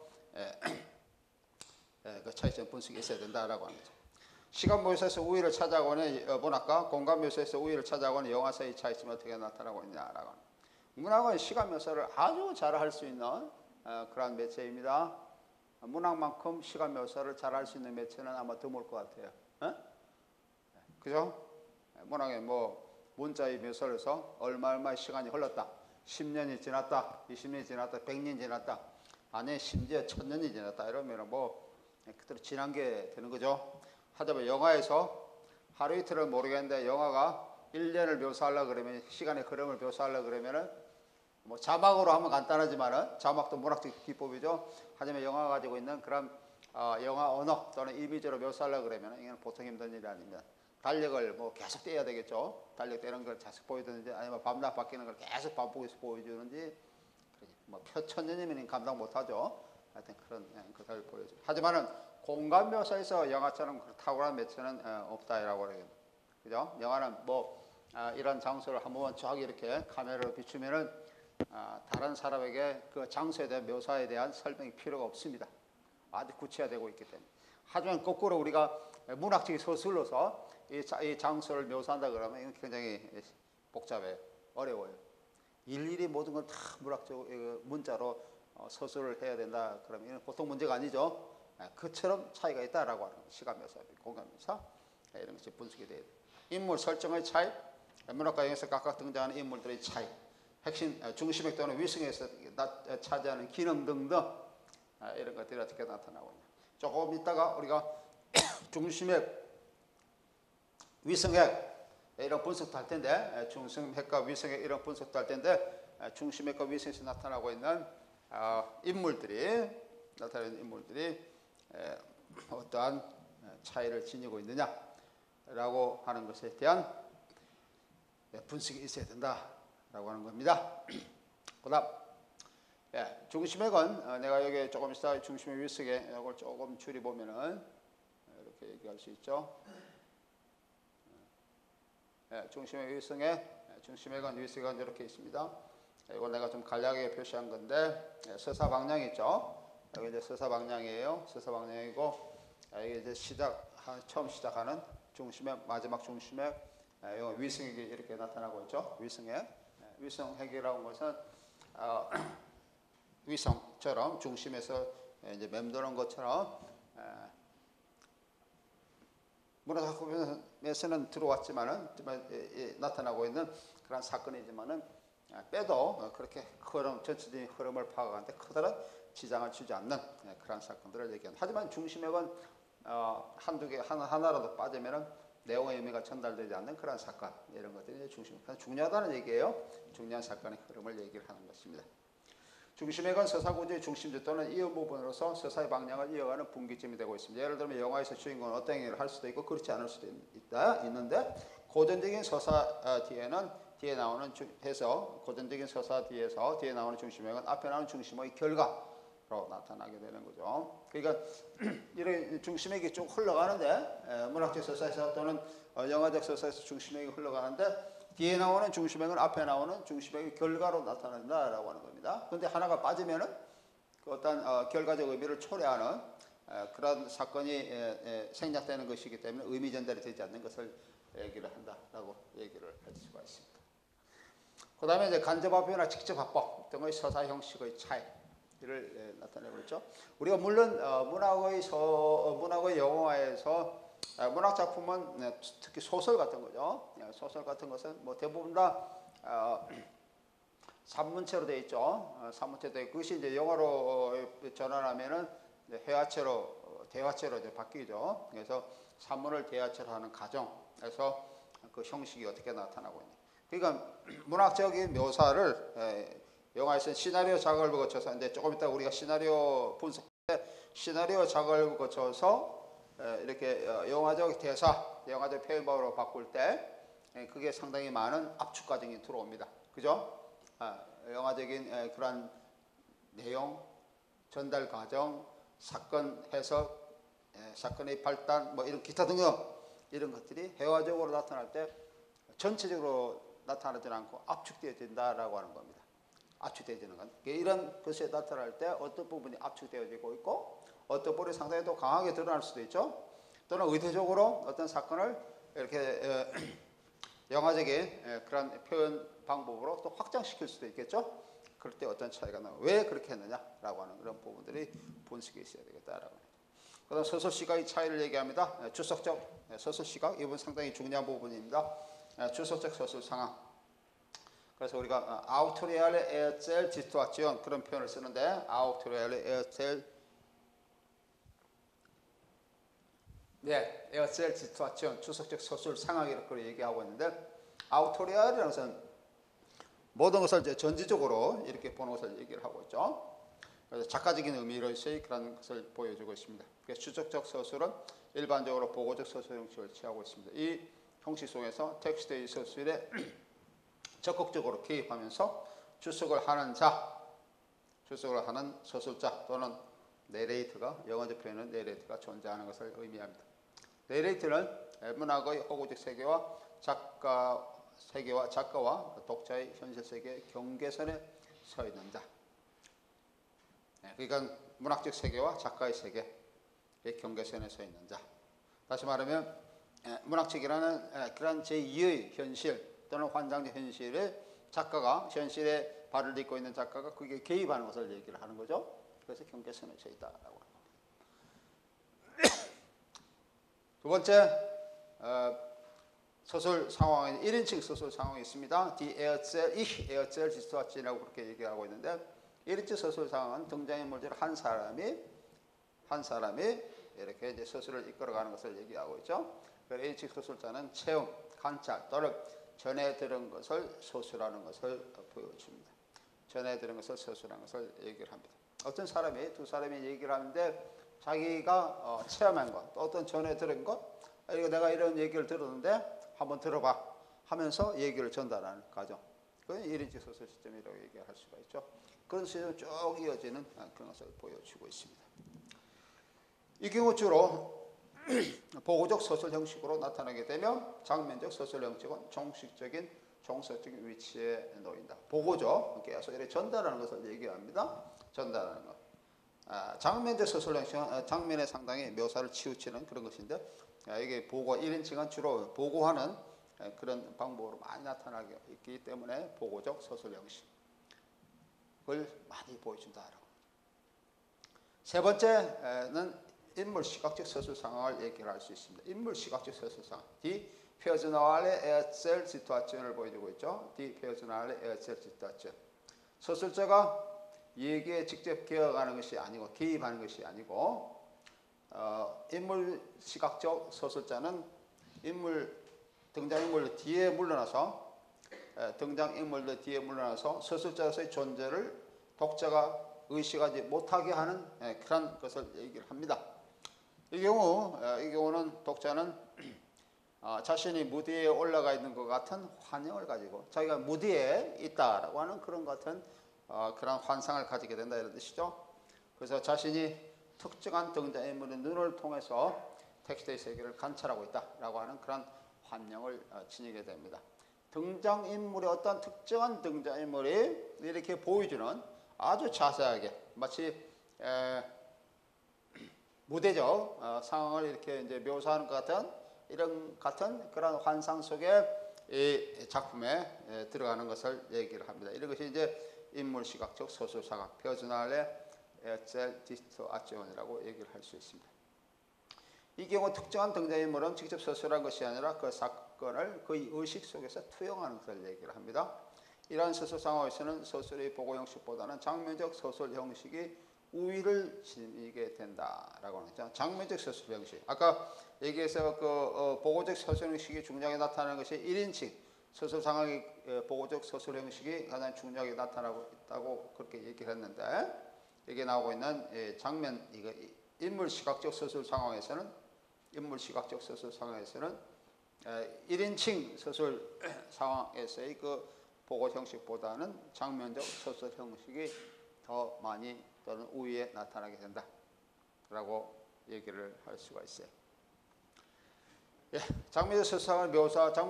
그 차이점 분석이 있어야 된다라고 하는 거죠. 시간 묘사에서 우위를 차지하고는 문학과 공간 묘사에서 우위를 차지하고는 영화 사이의 차이점이 어떻게 나타나고 있냐라고 하는 거죠. 문학은 시간 묘사를 아주 잘 할 수 있는 그런 매체입니다. 문학만큼 시간 묘사를 잘 할 수 있는 매체는 아마 드물 것 같아요. 그죠? 문학에 뭐 문자의 묘사를 해서 얼마의 시간이 흘렀다, 10년이 지났다, 20년이 지났다, 100년이 지났다, 아니 심지어 1000년이 지났다, 이러면 뭐 그대로 지난 게 되는 거죠. 하자면 영화에서 하루 이틀을 모르겠는데 영화가 1년을 묘사하려고 그러면, 시간의 흐름을 묘사하려고 그러면은 뭐 자막으로 하면 간단하지만은, 자막도 문학적 기법이죠. 하지만 영화가 가지고 있는 그런 영화 언어 또는 이미지로 묘사하려고 그러면은 이건 보통 힘든 일이 아닙니다. 달력을 뭐 계속 떼야 되겠죠. 달력 떼는 걸 계속 보여주는지, 아니면 밤낮 바뀌는 걸 계속 반복해서 보여주는지, 뭐 천년이면 감당 못하죠. 하여튼 그런 것을 보여줘. 하지만은 공간 묘사에서 영화처럼 탁월한 매체는 없다라고 그래요. 그죠? 영화는 뭐 이런 장소를 한 번만 쫙 이렇게 카메라로 비추면은 다른 사람에게 그 장소에 대한 묘사에 대한 설명이 필요가 없습니다. 아주 구체화되고 있기 때문에. 하지만 거꾸로 우리가 문학적 서술로서 이 장소를 묘사한다 그러면 이건 굉장히 복잡해요. 어려워요. 일일이 모든 걸 다 문학적 문자로 서술을 해야 된다 그러면 이건 보통 문제가 아니죠. 그처럼 차이가 있다라고 하는 시간 묘사, 공간 묘사, 이런 것이 분석이 돼야 돼요. 인물 설정의 차이, 문학과 영화에서 각각 등장하는 인물들의 차이, 핵심 중심핵 또는 위성에서 차지하는 기능 등등 이런 것들이 어떻게 나타나고 있냐. 조금 있다가 우리가 중심핵, 위성핵 이런 분석도 할 텐데, 중심핵과 위성핵 이런 분석도 할 텐데, 중심핵과 위성에서 나타나고 있는 인물들이 어떠한 차이를 지니고 있느냐라고 하는 것에 대한 분석이 있어야 된다라고 하는 겁니다. 그다음 중심핵은 내가 여기 조금 있다 중심핵 위성에 이걸 조금 줄여 보면은 이렇게 얘기할 수 있죠. 중심핵 위성에 중심핵은 위성은 이렇게 있습니다. 이거 내가 좀 간략하게 표시한 건데 서사 방향 있죠. 여기 이제 서사 방향이에요. 서사 방향이고 이게 이제 처음 시작하는 중심핵, 마지막 중심핵, 위성핵이 이렇게 나타나고 있죠. 위성핵, 위성핵이라는 것은 위성처럼 중심에서 이제 맴도는 것처럼 문화작품에서는 들어왔지만은 나타나고 있는 그런 사건이지만은 빼도 그렇게 전체적인 흐름을 파악하는데 커다란 지장을 주지 않는 그런 사건들을 얘기합니다. 하지만 중심핵은 한두 개 하나라도 빠지면은 내용의 의미가 전달되지 않는 그런 사건 이런 것들이 중심핵 중요하다는 얘기예요. 중요한 사건의 흐름을 얘기를 하는 것입니다. 중심핵은 서사구조의 중심지 또는 이어 부분으로서 서사의 방향을 이어가는 분기점이 되고 있습니다. 예를 들면 영화에서 주인공은 어떤 행위를 할 수도 있고 그렇지 않을 수도 있는데 고전적인 서사 뒤에 나오는 고전적인 서사 뒤에 나오는 중심핵은 앞에 나오는 중심의 결과로 나타나게 되는 거죠. 그러니까 이런 중심핵이 쭉 흘러가는데 문학적 서사에서 또는 영화적 서사에서 중심핵이 흘러가는데 뒤에 나오는 중심핵은 앞에 나오는 중심핵의 결과로 나타난다라고 하는 겁니다. 그런데 하나가 빠지면은 그 어떤 결과적 의미를 초래하는 그런 사건이 생략되는 것이기 때문에 의미 전달이 되지 않는 것을 얘기를 한다라고 얘기를 할 수가 있습니다. 그 다음에 이제 간접화법이나 직접화법 등의 서사 형식의 차이를 나타내고 있죠. 우리가 물론 문학의 영화에서 문학 작품은 특히 소설 같은 거죠. 소설 같은 것은 뭐 대부분 다 산문체로 되어 있죠. 산문체로 되어 있고 그것이 이제 영화로 전환하면은 대화체로 이제 바뀌죠. 그래서 산문을 대화체로 하는 과정에서 그 형식이 어떻게 나타나고 있냐. 그러니까 문학적인 묘사를 영화에서는 시나리오 작업을 거쳐서 이제 조금 이따 우리가 시나리오 분석 때 시나리오 작업을 거쳐서 이렇게 영화적 대사, 영화적 표현법으로 바꿀 때 그게 상당히 많은 압축 과정이 들어옵니다. 그죠? 영화적인 그런 내용, 전달 과정, 사건 해석, 사건의 발단, 뭐 이런 기타 등등 이런 것들이 회화적으로 나타날 때 전체적으로 나타나지 않고 압축되어진다라고 하는 겁니다. 압축되어지는 건 이런 것에 나타날 때 어떤 부분이 압축되어지고 있고 어떤 부분이 상당히 또 강하게 드러날 수도 있죠. 또는 의도적으로 어떤 사건을 이렇게 영화적인 그런 표현 방법으로 또 확장시킬 수도 있겠죠. 그럴 때 어떤 차이가 나고 왜 그렇게 했느냐라고 하는 그런 부분들이 분석이 있어야 되겠다라고 합니다. 그다음 서술 시각의 차이를 얘기합니다. 주석적 서술 시각 이번 상당히 중요한 부분입니다. 주석적 서술 상황. 그래서 우리가 autoriale et situation 그런 표현을 쓰는데 autoriale et situation 주석적 서술 상황 이렇게 얘기하고 있는데 autorial이라는 것은 모든 것을 이제 전지적으로 이렇게 보는 것을 얘기를 하고 있죠. 그래서 작가적인 의미로서의 그런 것을 보여주고 있습니다. 그래서 주석적 서술은 일반적으로 보고적 서술 형식을 취하고 있습니다. 이 형식 속에서 텍스트의 서술에 적극적으로 개입하면서 주석을 하는 서술자 또는 내레이터가 영어적 표현은 내레이터가 존재하는 것을 의미합니다. 내레이터는 문학의 호구적 세계와 작가와 독자의 현실 세계의 경계선에 서 있는 자. 그러니까 문학적 세계와 작가의 세계의 경계선에 서 있는 자. 다시 말하면 문학책이라는 그런 제2의 현실 또는 환상적 현실에 현실에 발을 딛고 있는 작가가 그게 개입하는 것을 얘기를 하는 거죠. 그래서 경계선에 서 있다라고 합니다. 두 번째 소설 상황은 1인칭 소설 상황이 있습니다. Die Erzähl, ich erzähl die Situation이라고 그렇게 얘기하고 있는데 1인칭 소설 상황은 등장인물들 한 사람이 이렇게 이제 소설을 이끌어가는 것을 얘기하고 있죠. 1인칭 소설자는 체험, 관찰 또는 전에 들은 것을 소설하는 것을 보여줍니다. 전에 들은 것을 소설하는 것을 얘기를 합니다. 어떤 사람이 두 사람이 얘기를 하는데 자기가 체험한 것, 또 어떤 전에 들은 것, 내가 이런 얘기를 들었는데 한번 들어봐 하면서 얘기를 전달하는 과정. 그건 1인칭 소설 시스템이라고 얘기할 수가 있죠. 그런 시스템이 쭉 이어지는 그런 것을 보여주고 있습니다. 이 경우 주로 보고적 소설 형식으로 나타나게 되며 장면적 소설 형식은 정식적인 정서적인 위치에 놓인다. 보고적, 계속 이렇게 전달하는 것을 얘기합니다. 전달하는 것. 장면적 소설 형식은 장면에 상당히 묘사를 치우치는 그런 것인데 이게 보고 1인칭은 주로 보고하는 그런 방법으로 많이 나타나게 있기 때문에 보고적 소설 형식을 많이 보여준다라고. 세 번째는 인물 시각적 소설 상황을 얘기할 수 있습니다. 인물 시각적 소설 상황. Die personale Erzählsituation을 보여주고 있죠. Die personale Erzählsituation. 소설자가 얘기에 직접 기억하는 것이 아니고 개입하는 것이 아니고 인물 시각적 소설자는 등장인물 뒤에 물러나서 소설자의 존재를 독자가 의식하지 못하게 하는 그런 것을 얘기를 합니다. 이 경우는 독자는 자신이 무대에 올라가 있는 것 같은 환영을 가지고 자기가 무대에 있다라고 하는 그런 같은 그런 환상을 가지게 된다 이런 뜻이죠. 그래서 자신이 특정한 등장인물의 눈을 통해서 텍스트의 세계를 관찰하고 있다라고 하는 그런 환영을 지니게 됩니다. 등장인물의 어떤 특정한 등장인물이 이렇게 보여주는 아주 자세하게 마치 무대적 상황을 이렇게 이제 묘사하는 것 같은 이런 같은 그런 환상 속에 이 작품에 들어가는 것을 얘기를 합니다. 이런 것이 이제 인물 시각적 소설 상황, personale Erzählsituation이라고 얘기를 할 수 있습니다. 이 경우 특정한 등장인물은 직접 소설한 것이 아니라 그 사건을 그의 의식 속에서 투영하는 것을 얘기를 합니다. 이러한 소설 상황에서는 소설의 보고 형식보다는 장면적 소설 형식이 우위를 지니게 된다라고 하죠. 장면적 소설 형식. 아까 얘기해서 보고적 소설 형식이 중요하게 나타나는 것이 1인칭 소설 상황이 보고적 소설 형식이 가장 중요하게 나타나고 있다고 그렇게 얘기를 했는데 여기 나오고 있는 인물 시각적 소설 상황에서는 1인칭 소설 상황에서의 그 보고 형식보다는 장면적 소설 형식이 더 많이 또는 우위에 나타나게 된다라고 얘기를 할 수가 있어요. 장면적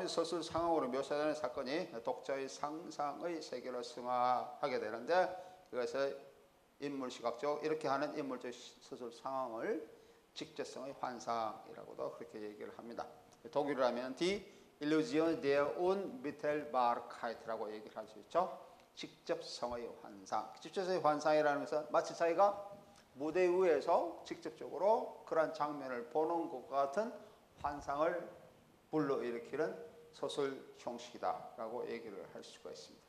소설 상황으로 묘사되는 사건이 독자의 상상의 세계로 승화하게 되는데 그것을 인물 시각적 이렇게 하는 인물적 소설 상황을 직접성의 환상이라고도 그렇게 얘기를 합니다. 독일어로 하면 Die Illusion der Unmittelbarkeit라고 얘기를 할 수 있죠. 직접성의 환상. 직접성의 환상이라는 것은 마치 자기가 무대 위에서 직접적으로 그런 장면을 보는 것 같은 환상을 불러일으키는 소설 형식이다라고 얘기를 할 수가 있습니다.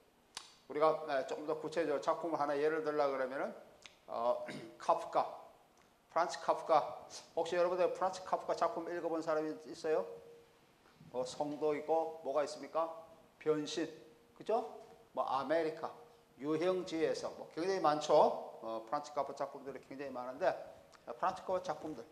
우리가 좀 더 구체적으로 작품을 하나 예를 들려고 그러면은 카프카, 프란츠 카프카. 혹시 여러분들 프란츠 카프카 작품 읽어본 사람이 있어요? 성도 있고 뭐가 있습니까? 변신, 그죠? 아메리카, 유형지에서 굉장히 많죠. 프란츠 카프카 작품들이 굉장히 많은데 프란츠 카프카 작품들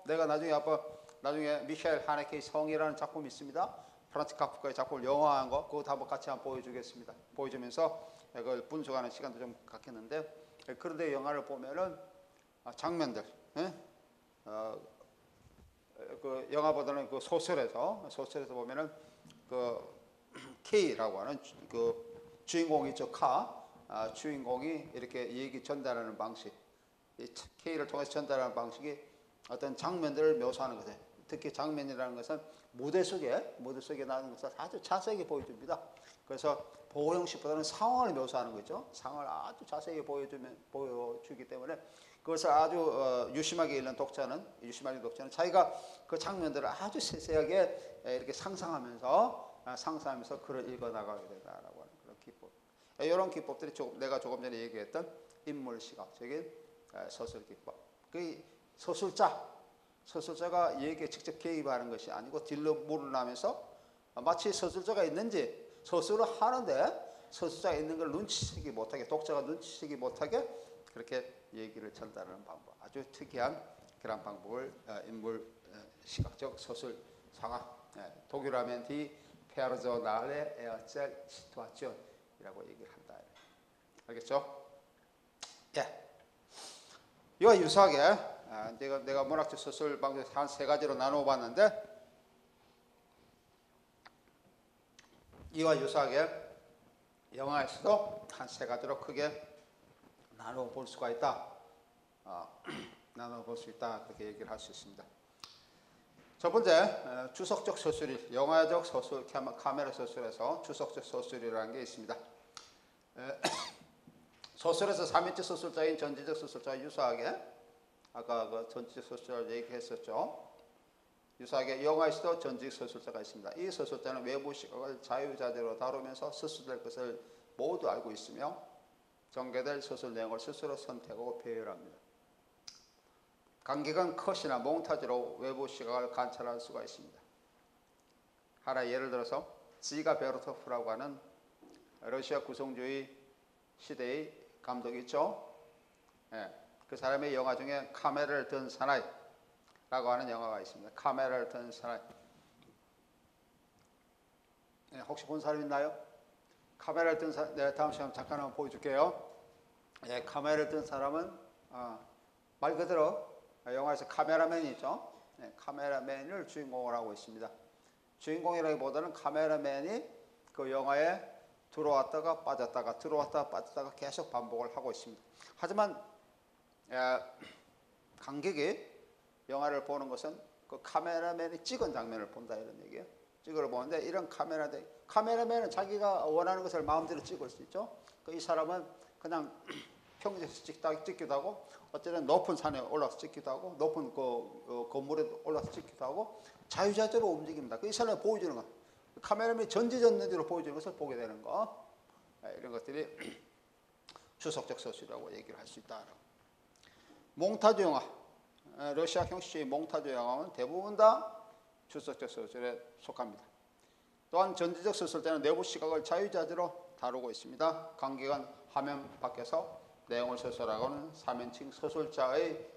내가 나중에 미셸 하네케의 성이라는 작품이 있습니다. 프란츠 카프카의 작품을 영화한 거 그것도 한번 같이 보여주겠습니다. 보여주면서 그걸 분석하는 시간도 좀 갖겠는데 그런데 영화를 보면은 장면들, 그 영화보다는 그 소설에서 보면은 그 K라고 하는 그 주인공이 주인공이 이렇게 얘기 전달하는 방식, K를 통해서 전달하는 방식이 어떤 장면들을 묘사하는 거죠. 특히 장면이라는 것은 무대 속에 나오는 것을 아주 자세하게 보여줍니다. 그래서 보호 형식보다는 상황을 묘사하는 거죠. 상황을 아주 자세히 보여주기 때문에 그것을 아주 유심하게 읽는 독자는 자기가 그 장면들을 아주 세세하게 이렇게 상상하면서 글을 읽어 나가게 된다라고 하는 그런 기법. 이런 기법들이 내가 조금 전에 얘기했던 인물 시각적인 서술 기법. 그 서술자가 얘기에 직접 개입하는 것이 아니고 딜로 물을 나면서 마치 서술자가 있는지 서술을 하는데 서술자가 있는 걸 눈치채기 못하게, 독자가 눈치채기 못하게 그렇게 얘기를 전달하는 방법. 아주 특이한 그런 방법을 인물 시각적 서술 상황, 독일어 하면 디 페르소날레 에어첼 시투아치온이라고 얘기를 한다. 알겠죠? 예. 이와 유사하게 내가 문학적 서술 방법 한 세 가지로 나누어 봤는데, 이와 유사하게 영화에서도 한 세 가지로 크게 나누어 볼 수가 있다. 나누어 볼 수 있다. 그렇게 얘기를 할 수 있습니다. 첫 번째, 주석적 서술이 영화적 서술, 카메라 서술에서 주석적 서술이라는 게 있습니다. 소설에서 3인칭 서술자인 전지적 서술자와 유사하게 아까 그 전지적 서술자를 얘기했었죠. 유사하게 영화에서도 전지적 서술자가 있습니다. 이 서술자는 외부 시각을 자유자재로 다루면서 서술될 것을 모두 알고 있으며 전개될 서술 내용을 스스로 선택하고 배열합니다. 간격은 컷이나 몽타주로 외부 시각을 관찰할 수가 있습니다. 하나 예를 들어서 지가 베르토프라고 하는 러시아 구성주의 시대의 감독이 있죠. 그 사람의 영화 중에 카메라를 든 사나이라고 하는 영화가 있습니다. 카메라를 든 사나이. 혹시 본 사람 있나요? 카메라를 든 사람, 네, 다음 시간 잠깐 한번 보여줄게요. 카메라를 든 사람은 말 그대로 영화에서 카메라맨이 있죠. 카메라맨을 주인공으로 하고 있습니다. 주인공이라기보다는 카메라맨이 그 영화에 들어왔다가 빠졌다가 들어왔다가 빠졌다가 계속 반복을 하고 있습니다. 하지만 관객이 영화를 보는 것은 그 카메라맨이 찍은 장면을 본다 이런 얘기예요. 찍어를 보는데 이런 카메라맨은 자기가 원하는 것을 마음대로 찍을 수 있죠. 이 사람은 그냥 평지에서 찍기도 하고 어쨌든 높은 산에 올라서 찍기도 하고 높은 건물에 올라서 찍기도 하고 자유자재로 움직입니다. 이 사람을 보여주는 거. 카메라맨이 전지전능으로 보여주는 것을 보게 되는 거. 이런 것들이 주석적 서술이라고 얘기를 할 수 있다. 몽타주 영화, 러시아 형식주의 몽타주 영화는 대부분 다 주석적 서술에 속합니다. 또한 전지적 서술자는 내부 시각을 자유자재로 다루고 있습니다. 관객은 화면 밖에서 내용을 서술하고는 3인칭 서술자의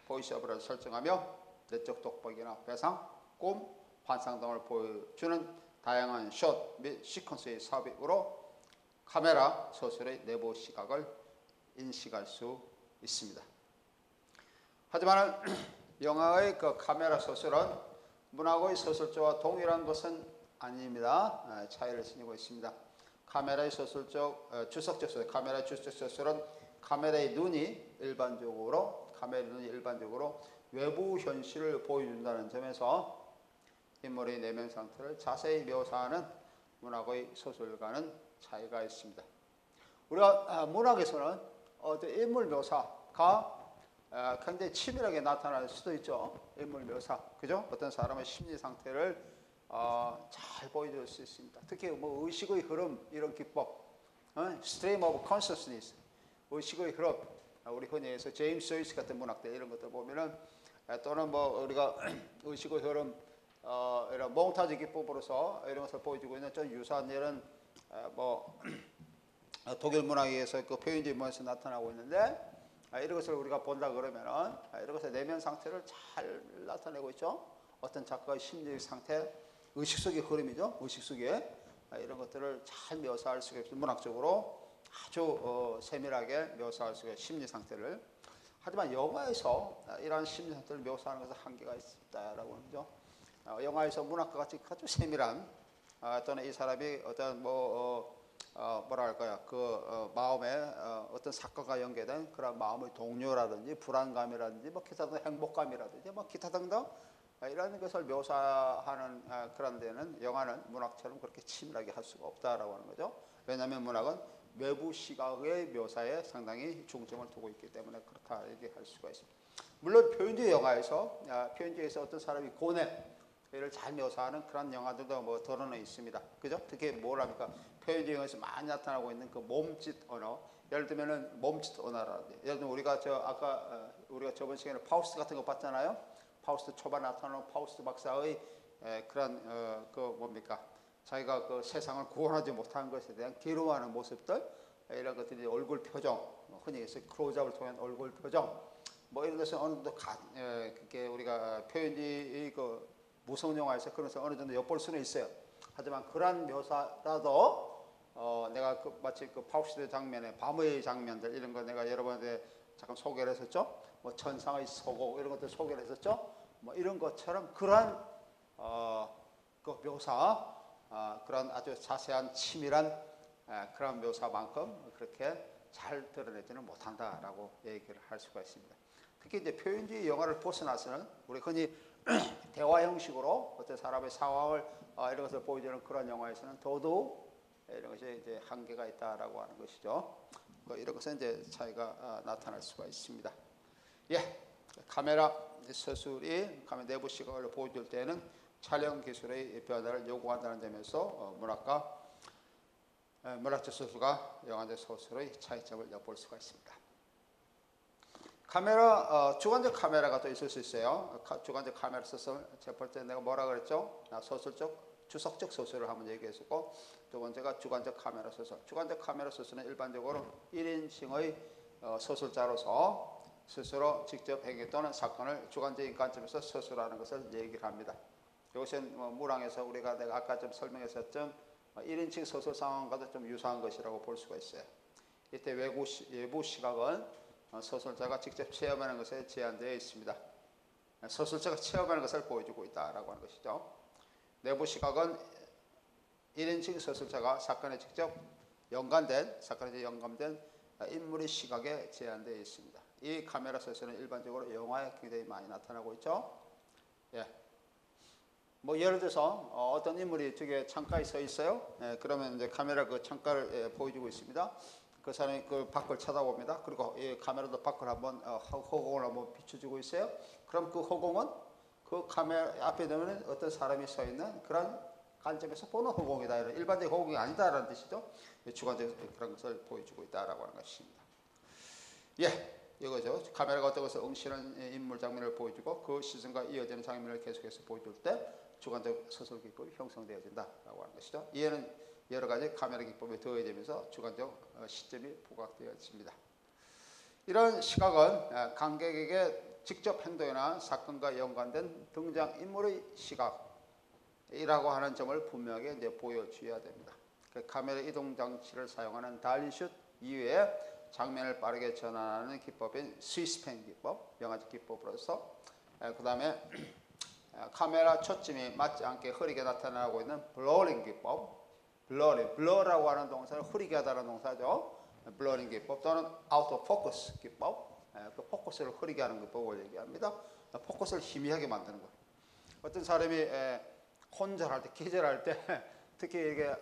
보이스오버를 설정하며 내적 돋보기나 배상, 꿈, 환상 등을 보여주는 다양한 숏 및 시퀀스의 삽입으로 카메라 서술의 내부 시각을 인식할 수 있습니다. 하지만 영화의 그 카메라 서술은 문학의 서술자와 동일한 것은 아닙니다. 차이를 지니고 있습니다. 카메라의 주석적 서술, 카메라의 주석적 서술은 카메라의 눈이 일반적으로 외부 현실을 보여준다는 점에서 인물의 내면 상태를 자세히 묘사하는 문학의 서술과는 차이가 있습니다. 우리가 문학에서는 인물 묘사가 굉장히 치밀하게 나타날 수도 있죠. 인물 묘사, 그죠? 어떤 사람의 심리 상태를 잘 보여줄 수 있습니다. 특히 뭐 의식의 흐름 이런 기법, stream of consciousness, 의식의 흐름, 우리 흔히 해서 제임스 조이스 같은 문학들 이런 것들 보면은 또는 뭐 우리가 의식의 흐름 이런 몽타주 기법으로서 이런 것을 보여주고 있는 좀 유사한 예는 뭐 독일 문학에서 그 표현주의 문학에서 나타나고 있는데 이런 것을 우리가 본다 그러면은 이런 것의 내면 상태를 잘 나타내고 있죠. 어떤 작가의 심리적 상태, 의식 속의 흐름이죠. 의식 속에 이런 것들을 잘 묘사할 수가 있습니다. 문학적으로 아주 세밀하게 묘사할 수가 있는 심리 상태를. 하지만 영화에서 이러한 심리 상태를 묘사하는 것은 한계가 있다라고 하죠. 영화에서 문학과 같이 아주 세밀한 또는 이 사람이 어떤 뭐랄까요 마음에 어떤 사건과 연계된 그런 마음의 동요라든지 불안감이라든지 뭐 기타 등등 행복감이라든지 뭐 기타 등등 이런 것을 묘사하는 그런 데는 영화는 문학처럼 그렇게 치밀하게 할 수가 없다라고 하는 거죠. 왜냐하면 문학은 외부 시각의 묘사에 상당히 중점을 두고 있기 때문에 그렇다 얘기할 수가 있습니다. 물론 표현주의 영화에서 표현주의에서 어떤 사람이 고뇌를 잘 묘사하는 그런 영화들도 뭐 드러나 있습니다. 그죠? 특히 뭐랍니까? 표현주의 영화에서 많이 나타나고 있는 그 몸짓 언어. 예를 들면은 몸짓 언어라든지. 예를 들면 우리가 우리가 저번 시간에 파우스트 같은 거 봤잖아요. 파우스트 초반 나타나는 파우스트 박사의 그런 그 뭡니까? 자기가 그 세상을 구원하지 못한 것에 대한 괴로워하는 모습들, 이런 것들이 얼굴 표정, 흔히 해서 클로즈업을 통한 얼굴 표정, 뭐 이런 것은 어느 정도 그게 우리가 표현이 그 무서운 영화에서 그런 것을 어느 정도 엿볼 수는 있어요. 하지만 그러한 묘사라도 내가 마치 그 파우스트 장면에 밤의 장면들 이런 거 내가 여러분한테 잠깐 소개를 했었죠. 뭐 천상의 소곡 이런 것들 소개를 했었죠. 뭐 이런 것처럼 그러한 그 묘사, 그런 아주 자세한 치밀한 그런 묘사만큼 그렇게 잘 드러내지는 못한다라고 얘기를 할 수가 있습니다. 특히 이제 표현주의 영화를 벗어나서는 우리 흔히 대화 형식으로 어떤 사람의 상황을 이런 것을 보여주는 그런 영화에서는 더더욱 이런 것이 이제 한계가 있다라고 하는 것이죠. 이런 것은 이제 차이가 나타날 수가 있습니다. 예, 카메라 서술이 카메라 내부 시각을 보여줄 때는 촬영 기술의 변화를 요구한다는 점에서 문학적 서술과 영화적 서술의 차이점을 엿볼 수가 있습니다. 카메라, 주관적 카메라가 또 있을 수 있어요. 주관적 카메라 서술, 첫 번째 내가 뭐라 그랬죠? 서술적, 주석적 서술을 한번 얘기했었고, 두 번째가 주관적 카메라 서술. 주관적 카메라 서술은 일반적으로 1인칭의 서술자로서 스스로 직접 행위 또는 사건을 주관적인 관점에서 서술하는 것을 얘기를 합니다. 이것은 문학에서 내가 아까 좀 설명했었던 1인칭 서술 상황과도 좀 유사한 것이라고 볼 수가 있어요. 이때 외부 시각은 서술자가 직접 체험하는 것에 제한되어 있습니다. 서술자가 체험하는 것을 보여주고 있다라고 하는 것이죠. 내부 시각은 1인칭 서술자가 사건에 직접 연관된 인물의 시각에 제한되어 있습니다. 이 카메라 서술은 일반적으로 영화에 굉장히 많이 나타나고 있죠. 예. 뭐 예를 들어서 어떤 인물이 저기 창가에 서 있어요. 예, 그러면 이제 카메라 그 창가를 보여주고 있습니다. 그 사람이 그 밖을 쳐다봅니다. 그리고 이 카메라도 밖을 한번 허공을 한번 비춰주고 있어요. 그럼 그 허공은 그 카메라 앞에 되면 어떤 사람이 서 있는 그런 관점에서 보는 허공이다. 이런 일반적인 허공이 아니다라는 뜻이죠. 주관적 그런 것을 보여주고 있다라고 하는 것입니다. 예, 이거죠. 카메라가 어떤 것을 응시하는 인물 장면을 보여주고 그 시선과 이어지는 장면을 계속해서 보여줄 때 주관적 서술 기법이 형성되어진다라고 하는 것이죠. 이에는 여러 가지 카메라 기법이 더해지면서 주관적 시점이 부각되어집니다. 이런 시각은 관객에게 직접 행동이나 사건과 연관된 등장인물의 시각이라고 하는 점을 분명하게 이제 보여줘야 됩니다. 그 카메라 이동 장치를 사용하는 달리슛 이외에 장면을 빠르게 전환하는 기법인 스위스펜 기법, 영화적 기법으로서 그 다음에 카메라 초점이 맞지 않게 흐리게 나타나고 있는 블러링 기법, 블러라고 하는 동사는 흐리게 하다는 동사죠. 블러링 기법 또는 아웃 오브 포커스 기법, 그 포커스를 흐리게 하는 기법을 얘기합니다. 포커스를 희미하게 만드는 거예요. 어떤 사람이 혼절할 때, 기절할 때 특히 이게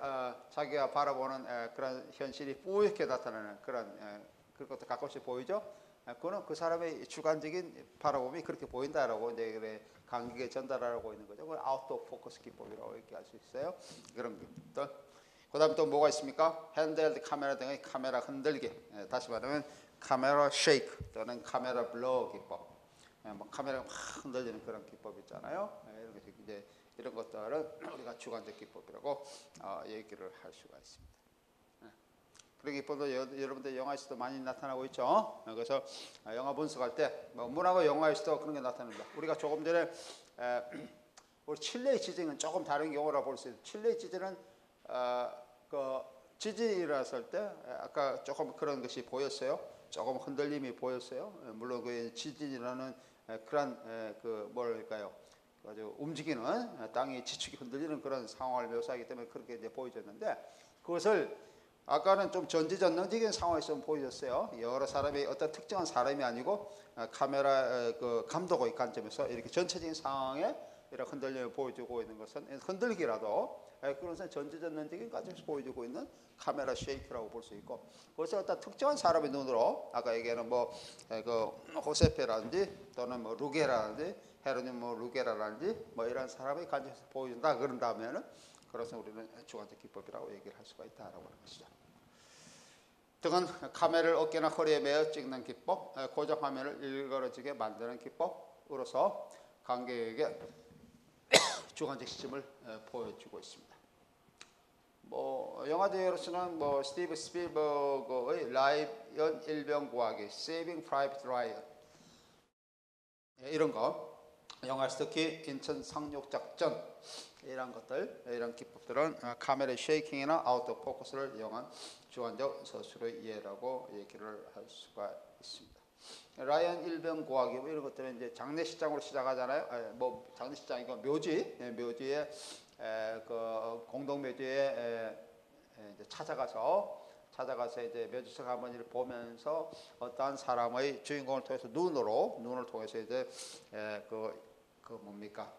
자기가 바라보는 그런 현실이 뿌옇게 나타나는 그런 것도 가끔씩 보이죠. 그거는 그 사람의 주관적인 바라봄이 그렇게 보인다라고 이제 관객에 전달하고 있는 거죠. 그걸 아웃 오브 포커스 기법이라고 얘기할 수 있어요. 그런 것들. 그다음 또 뭐가 있습니까? 핸드헬드 카메라 등의 카메라 흔들기. 다시 말하면 카메라 쉐이크 또는 카메라 블러 기법. 뭐 카메라가 막 흔들리는 그런 기법 있잖아요. 이런 것들은 우리가 주관적 기법이라고 얘기를 할 수가 있습니다. 그런 기법도 여러분들 영화에서도 많이 나타나고 있죠. 그래서 영화 분석할 때 뭐 문화가 영화에서도 그런 게 나타납니다. 우리가 조금 전에 우리 칠레의 지진은 조금 다른 경우라 볼 수 있어요. 칠레의 지진은 그 지진이 일어났을 때 아까 조금 그런 것이 보였어요. 조금 흔들림이 보였어요. 물론 그 지진이라는 그런 그 뭐랄까요? 아주 움직이는 땅이 지축이 흔들리는 그런 상황을 묘사하기 때문에 그렇게 이제 보여졌는데 그것을 아까는 좀 전지전능적인 상황에서 보여졌어요. 여러 사람이 어떤 특정한 사람이 아니고 카메라 그 감독의 관점에서 이렇게 전체적인 상황에 이런 흔들림을 보여주고 있는 것은 흔들기라도 그런 전지전능적인까지 보여주고 있는 카메라 쉐이크라고 볼 수 있고, 그것을 어떤 특정한 사람의 눈으로 아까 얘기하는 그 호세페라든지 또는 뭐 루게라든지 헤로니모 루게라라든지 뭐 이런 사람의 관점에서 보여준다 그런다면은 그것은 우리는 주관적 기법이라고 얘기를 할 수가 있다라고 하는 것이죠. 등은 카메라를 어깨나 허리에 매어 찍는 기법, 고정 화면을 일그러지게 만드는 기법으로서 관객에게 주관적 시점을 보여주고 있습니다. 뭐 영화제로서는 뭐 스티브 스필버그의 라이언 일병구하기, Saving Private Ryan 이런 거, 영화에서 특히 인천 상륙작전 이런 것들, 이런 기법들은 카메라 쉐이킹이나 아웃 오브 포커스를 이용한 주관적 서술의 예라고 얘기를 할 수가 있습니다. 라이언 일병 구하기 뭐 이런 것들은 이제 장례식장으로 시작하잖아요. 뭐 장례식장이고 묘지에 그 공동묘지에 이제 찾아가서 이제 묘지석 할머니를 보면서 어떠한 사람의 주인공을 통해서 눈을 통해서 이제 그 뭡니까?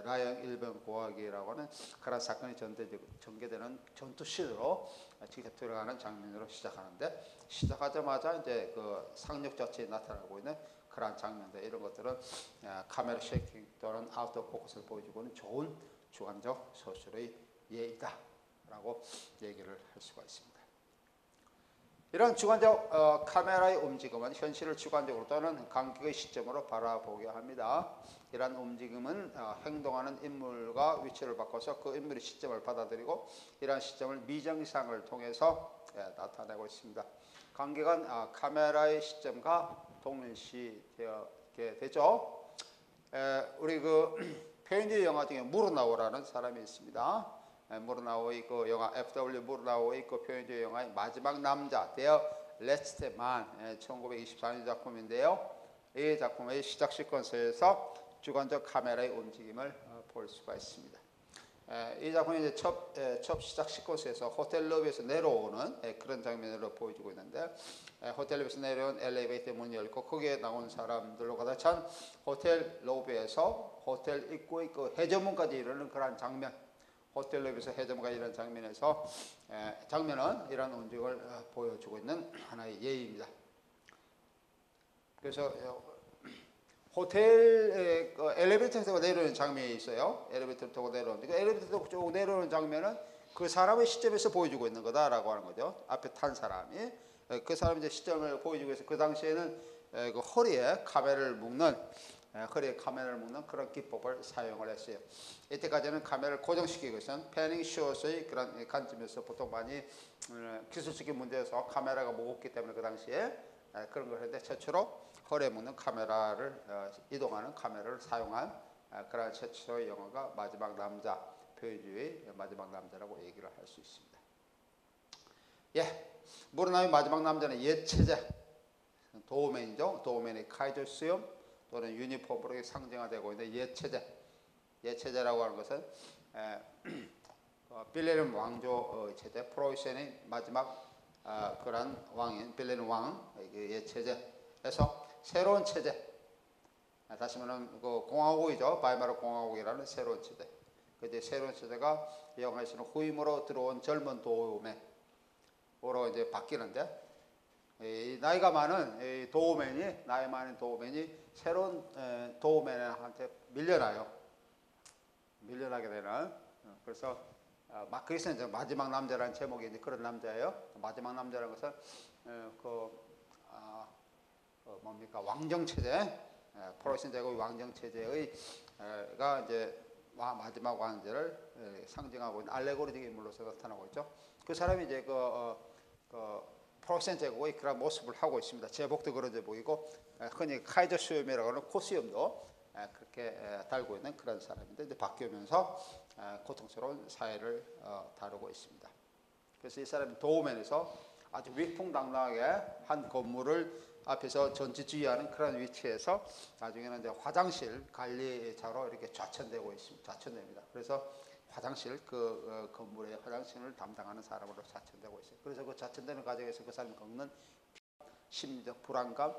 라이언 일병 구하기라고 하는 그런 사건이 전개되는 전투씬으로 직접 들어가는 장면으로 시작하는데, 시작하자마자 이제 그 상륙 자체에 나타나고 있는 그러한 장면들, 이런 것들은 카메라 쉐이킹 또는 아웃 오브 포커스를 보여주고는 좋은 주관적 서술의 예이다라고 얘기를 할 수가 있습니다. 이런 주관적 카메라의 움직임은 현실을 주관적으로 또는 관객의 시점으로 바라보게 합니다. 이러한 움직임은 행동하는 인물과 위치를 바꿔서 그 인물의 시점을 받아들이고 이러한 시점을 미정상을 통해서 나타내고 있습니다. 관객은 카메라의 시점과 동일시되게 되죠. 우리 그 페인지 영화 중에 무르나우라는 사람이 있습니다. 무르나우의 그 영화 F.W. 무르나우의 그 표현적 영화의 마지막 남자 Their Last Man 1924년 작품인데요. 이 작품의 시작 시퀀스에서 주관적 카메라의 움직임을 볼 수가 있습니다. 이 작품이 이제 첫 시작 시퀀스에서 호텔 로비에서 내려오는 그런 장면으로 보여주고 있는데, 호텔 로비에서 내려온 엘리베이터 문이 열고 거기에 나온 사람들로 가득 찬 호텔 로비에서 호텔 입구의 그 해저문까지 이르는 그런 장면, 호텔 로비에서 해저문까지 이런 장면에서 장면은 이런 움직임을 보여주고 있는 하나의 예입니다. 그래서 호텔 엘리베이터 타고 내려오는 장면이 있어요. 엘리베이터를 타고 내려오는데 그 엘리베이터 타고 쭉 내려오는 장면은 그 사람의 시점에서 보여주고 있는 거다라고 하는 거죠. 앞에 탄 사람이 그 사람이 이제 시점을 보여주고 있어서 그 당시에는 그 허리에 카메라를 묶는 그런 기법을 사용을 했어요. 이때까지는 카메라를 고정시키고 있었던 패닝 숏의 그런 관점에서 보통 많이 기술적인 문제에서 카메라가 무겁기 때문에 그 당시에 그런 걸 했는데, 최초로 허리에 묶는 카메라를 이동하는 카메라를 사용한 그런 최초의 영화가 마지막 남자, 표현주의 마지막 남자라고 얘기를 할 수 있습니다. 무르나우의 마지막 남자는 옛 체제, 도우맨이죠. 도우맨의 카이저 수염 또는 유니폼으로 상징화되고 있는 옛 체제라고 하는 것은 빌레름 왕조 체제, 프로이센의 마지막 그런 왕인 빌레름 왕 옛 체제에서 새로운 체제, 다시 말하면 그 공화국이죠. 바이마르 공화국이라는 새로운 체제. 그 새로운 체제가 영화에서는 후임으로 들어온 젊은 도우맨으로 이제 바뀌는데, 나이가 많은 도우맨이 새로운 도우맨한테 밀려나게 되는. 그래서 그래서 이제 마지막 남자라는 제목이 이제 그런 남자예요. 마지막 남자라는 것은 뭡니까? 왕정 체제, 프로이센 제국의 왕정 체제가 이제 마지막 왕제를 상징하고 있는 알레고리적 인물로서 나타나고 있죠. 그 사람이 이제 프로이센 제국의 그런 모습을 하고 있습니다. 제복도 그런 제복이고, 흔히 카이저 수염이라고 하는 코수염도 그렇게 달고 있는 그런 사람인데, 이제 바뀌면서 고통스러운 사회를 다루고 있습니다. 그래서 이 사람이 도우맨에서 아주 위풍당당하게 한 건물을 앞에서 전지주의하는 그런 위치에서 나중에는 이제 화장실 관리자로 이렇게 좌천됩니다. 그래서 화장실 건물의 화장실을 담당하는 사람으로 좌천되고 있어요. 그래서 그 좌천되는 과정에서 그 사람이 겪는 심리적 불안감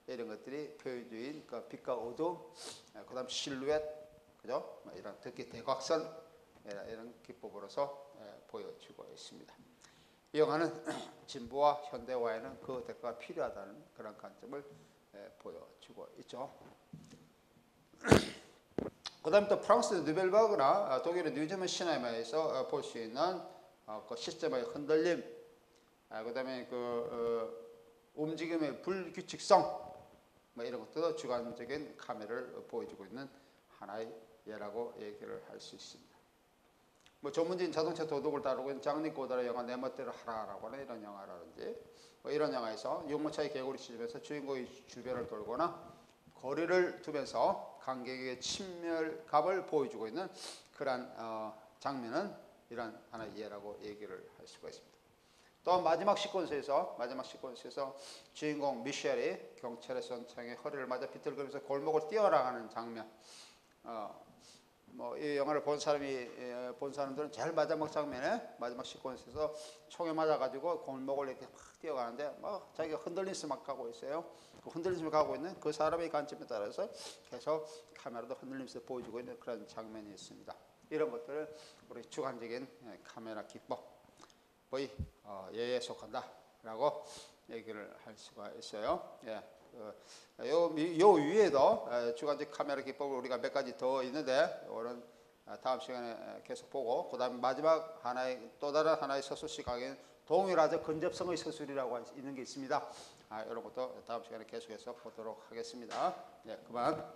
이런 것들이 표현주의인 빛과 어둠, 그다음 실루엣, 그죠? 이런 듣기 대각선 이런 기법으로서 보여주고 있습니다. 이 영화는 진보와 현대화에는 그 대가가 필요하다는 그런 관점을 보여주고 있죠. 그 다음에 또 프랑스 누벨바그나 독일의 뉴제먼 시네마에서 볼 수 있는 그 시스템의 흔들림, 그 다음에 움직임의 불규칙성, 이런 것도 주관적인 카메라를 보여주고 있는 하나의 예라고 얘기를 할 수 있습니다. 전문적인 자동차 도둑을 다루고 있는 장르 고다의 영화 내 멋대로 하라라고 하는 이런 영화라든지 이런 영화에서 유모차의 개구리 치면서 주인공의 주변을 돌거나 거리를 두면서 관객에게 친밀감을 보여주고 있는 그러한 장면은 이런 하나의 예라고 얘기를 할 수가 있습니다. 또 마지막 시퀀스에서 주인공 미셸이 경찰의 선창에 허리를 맞아 비틀거리면서 골목을 뛰어나가는 장면. 이 영화를 본 사람들은 제일 마지막 장면에 마지막 시퀀스에서 총에 맞아가지고 골목을 이렇게 막 뛰어가는데 자기가 흔들리면서 막 가고 있어요. 그 흔들리면서 가고 있는 그 사람의 관점에 따라서 계속 카메라도 흔들리면서 보여주고 있는 그런 장면이 있습니다. 이런 것들을 우리 주관적인 카메라 기법의 예에 속한다라고 얘기를 할 수가 있어요. 요 위에도 주관적 카메라 기법을 우리가 몇 가지 더 있는데 오늘 다음 시간에 계속 보고 그다음 마지막 하나의 또 다른 하나의 서술식 강의는 동일하적 근접성의 서술이라고 있는 게 있습니다. 이런 것도 다음 시간에 계속해서 보도록 하겠습니다. 그만.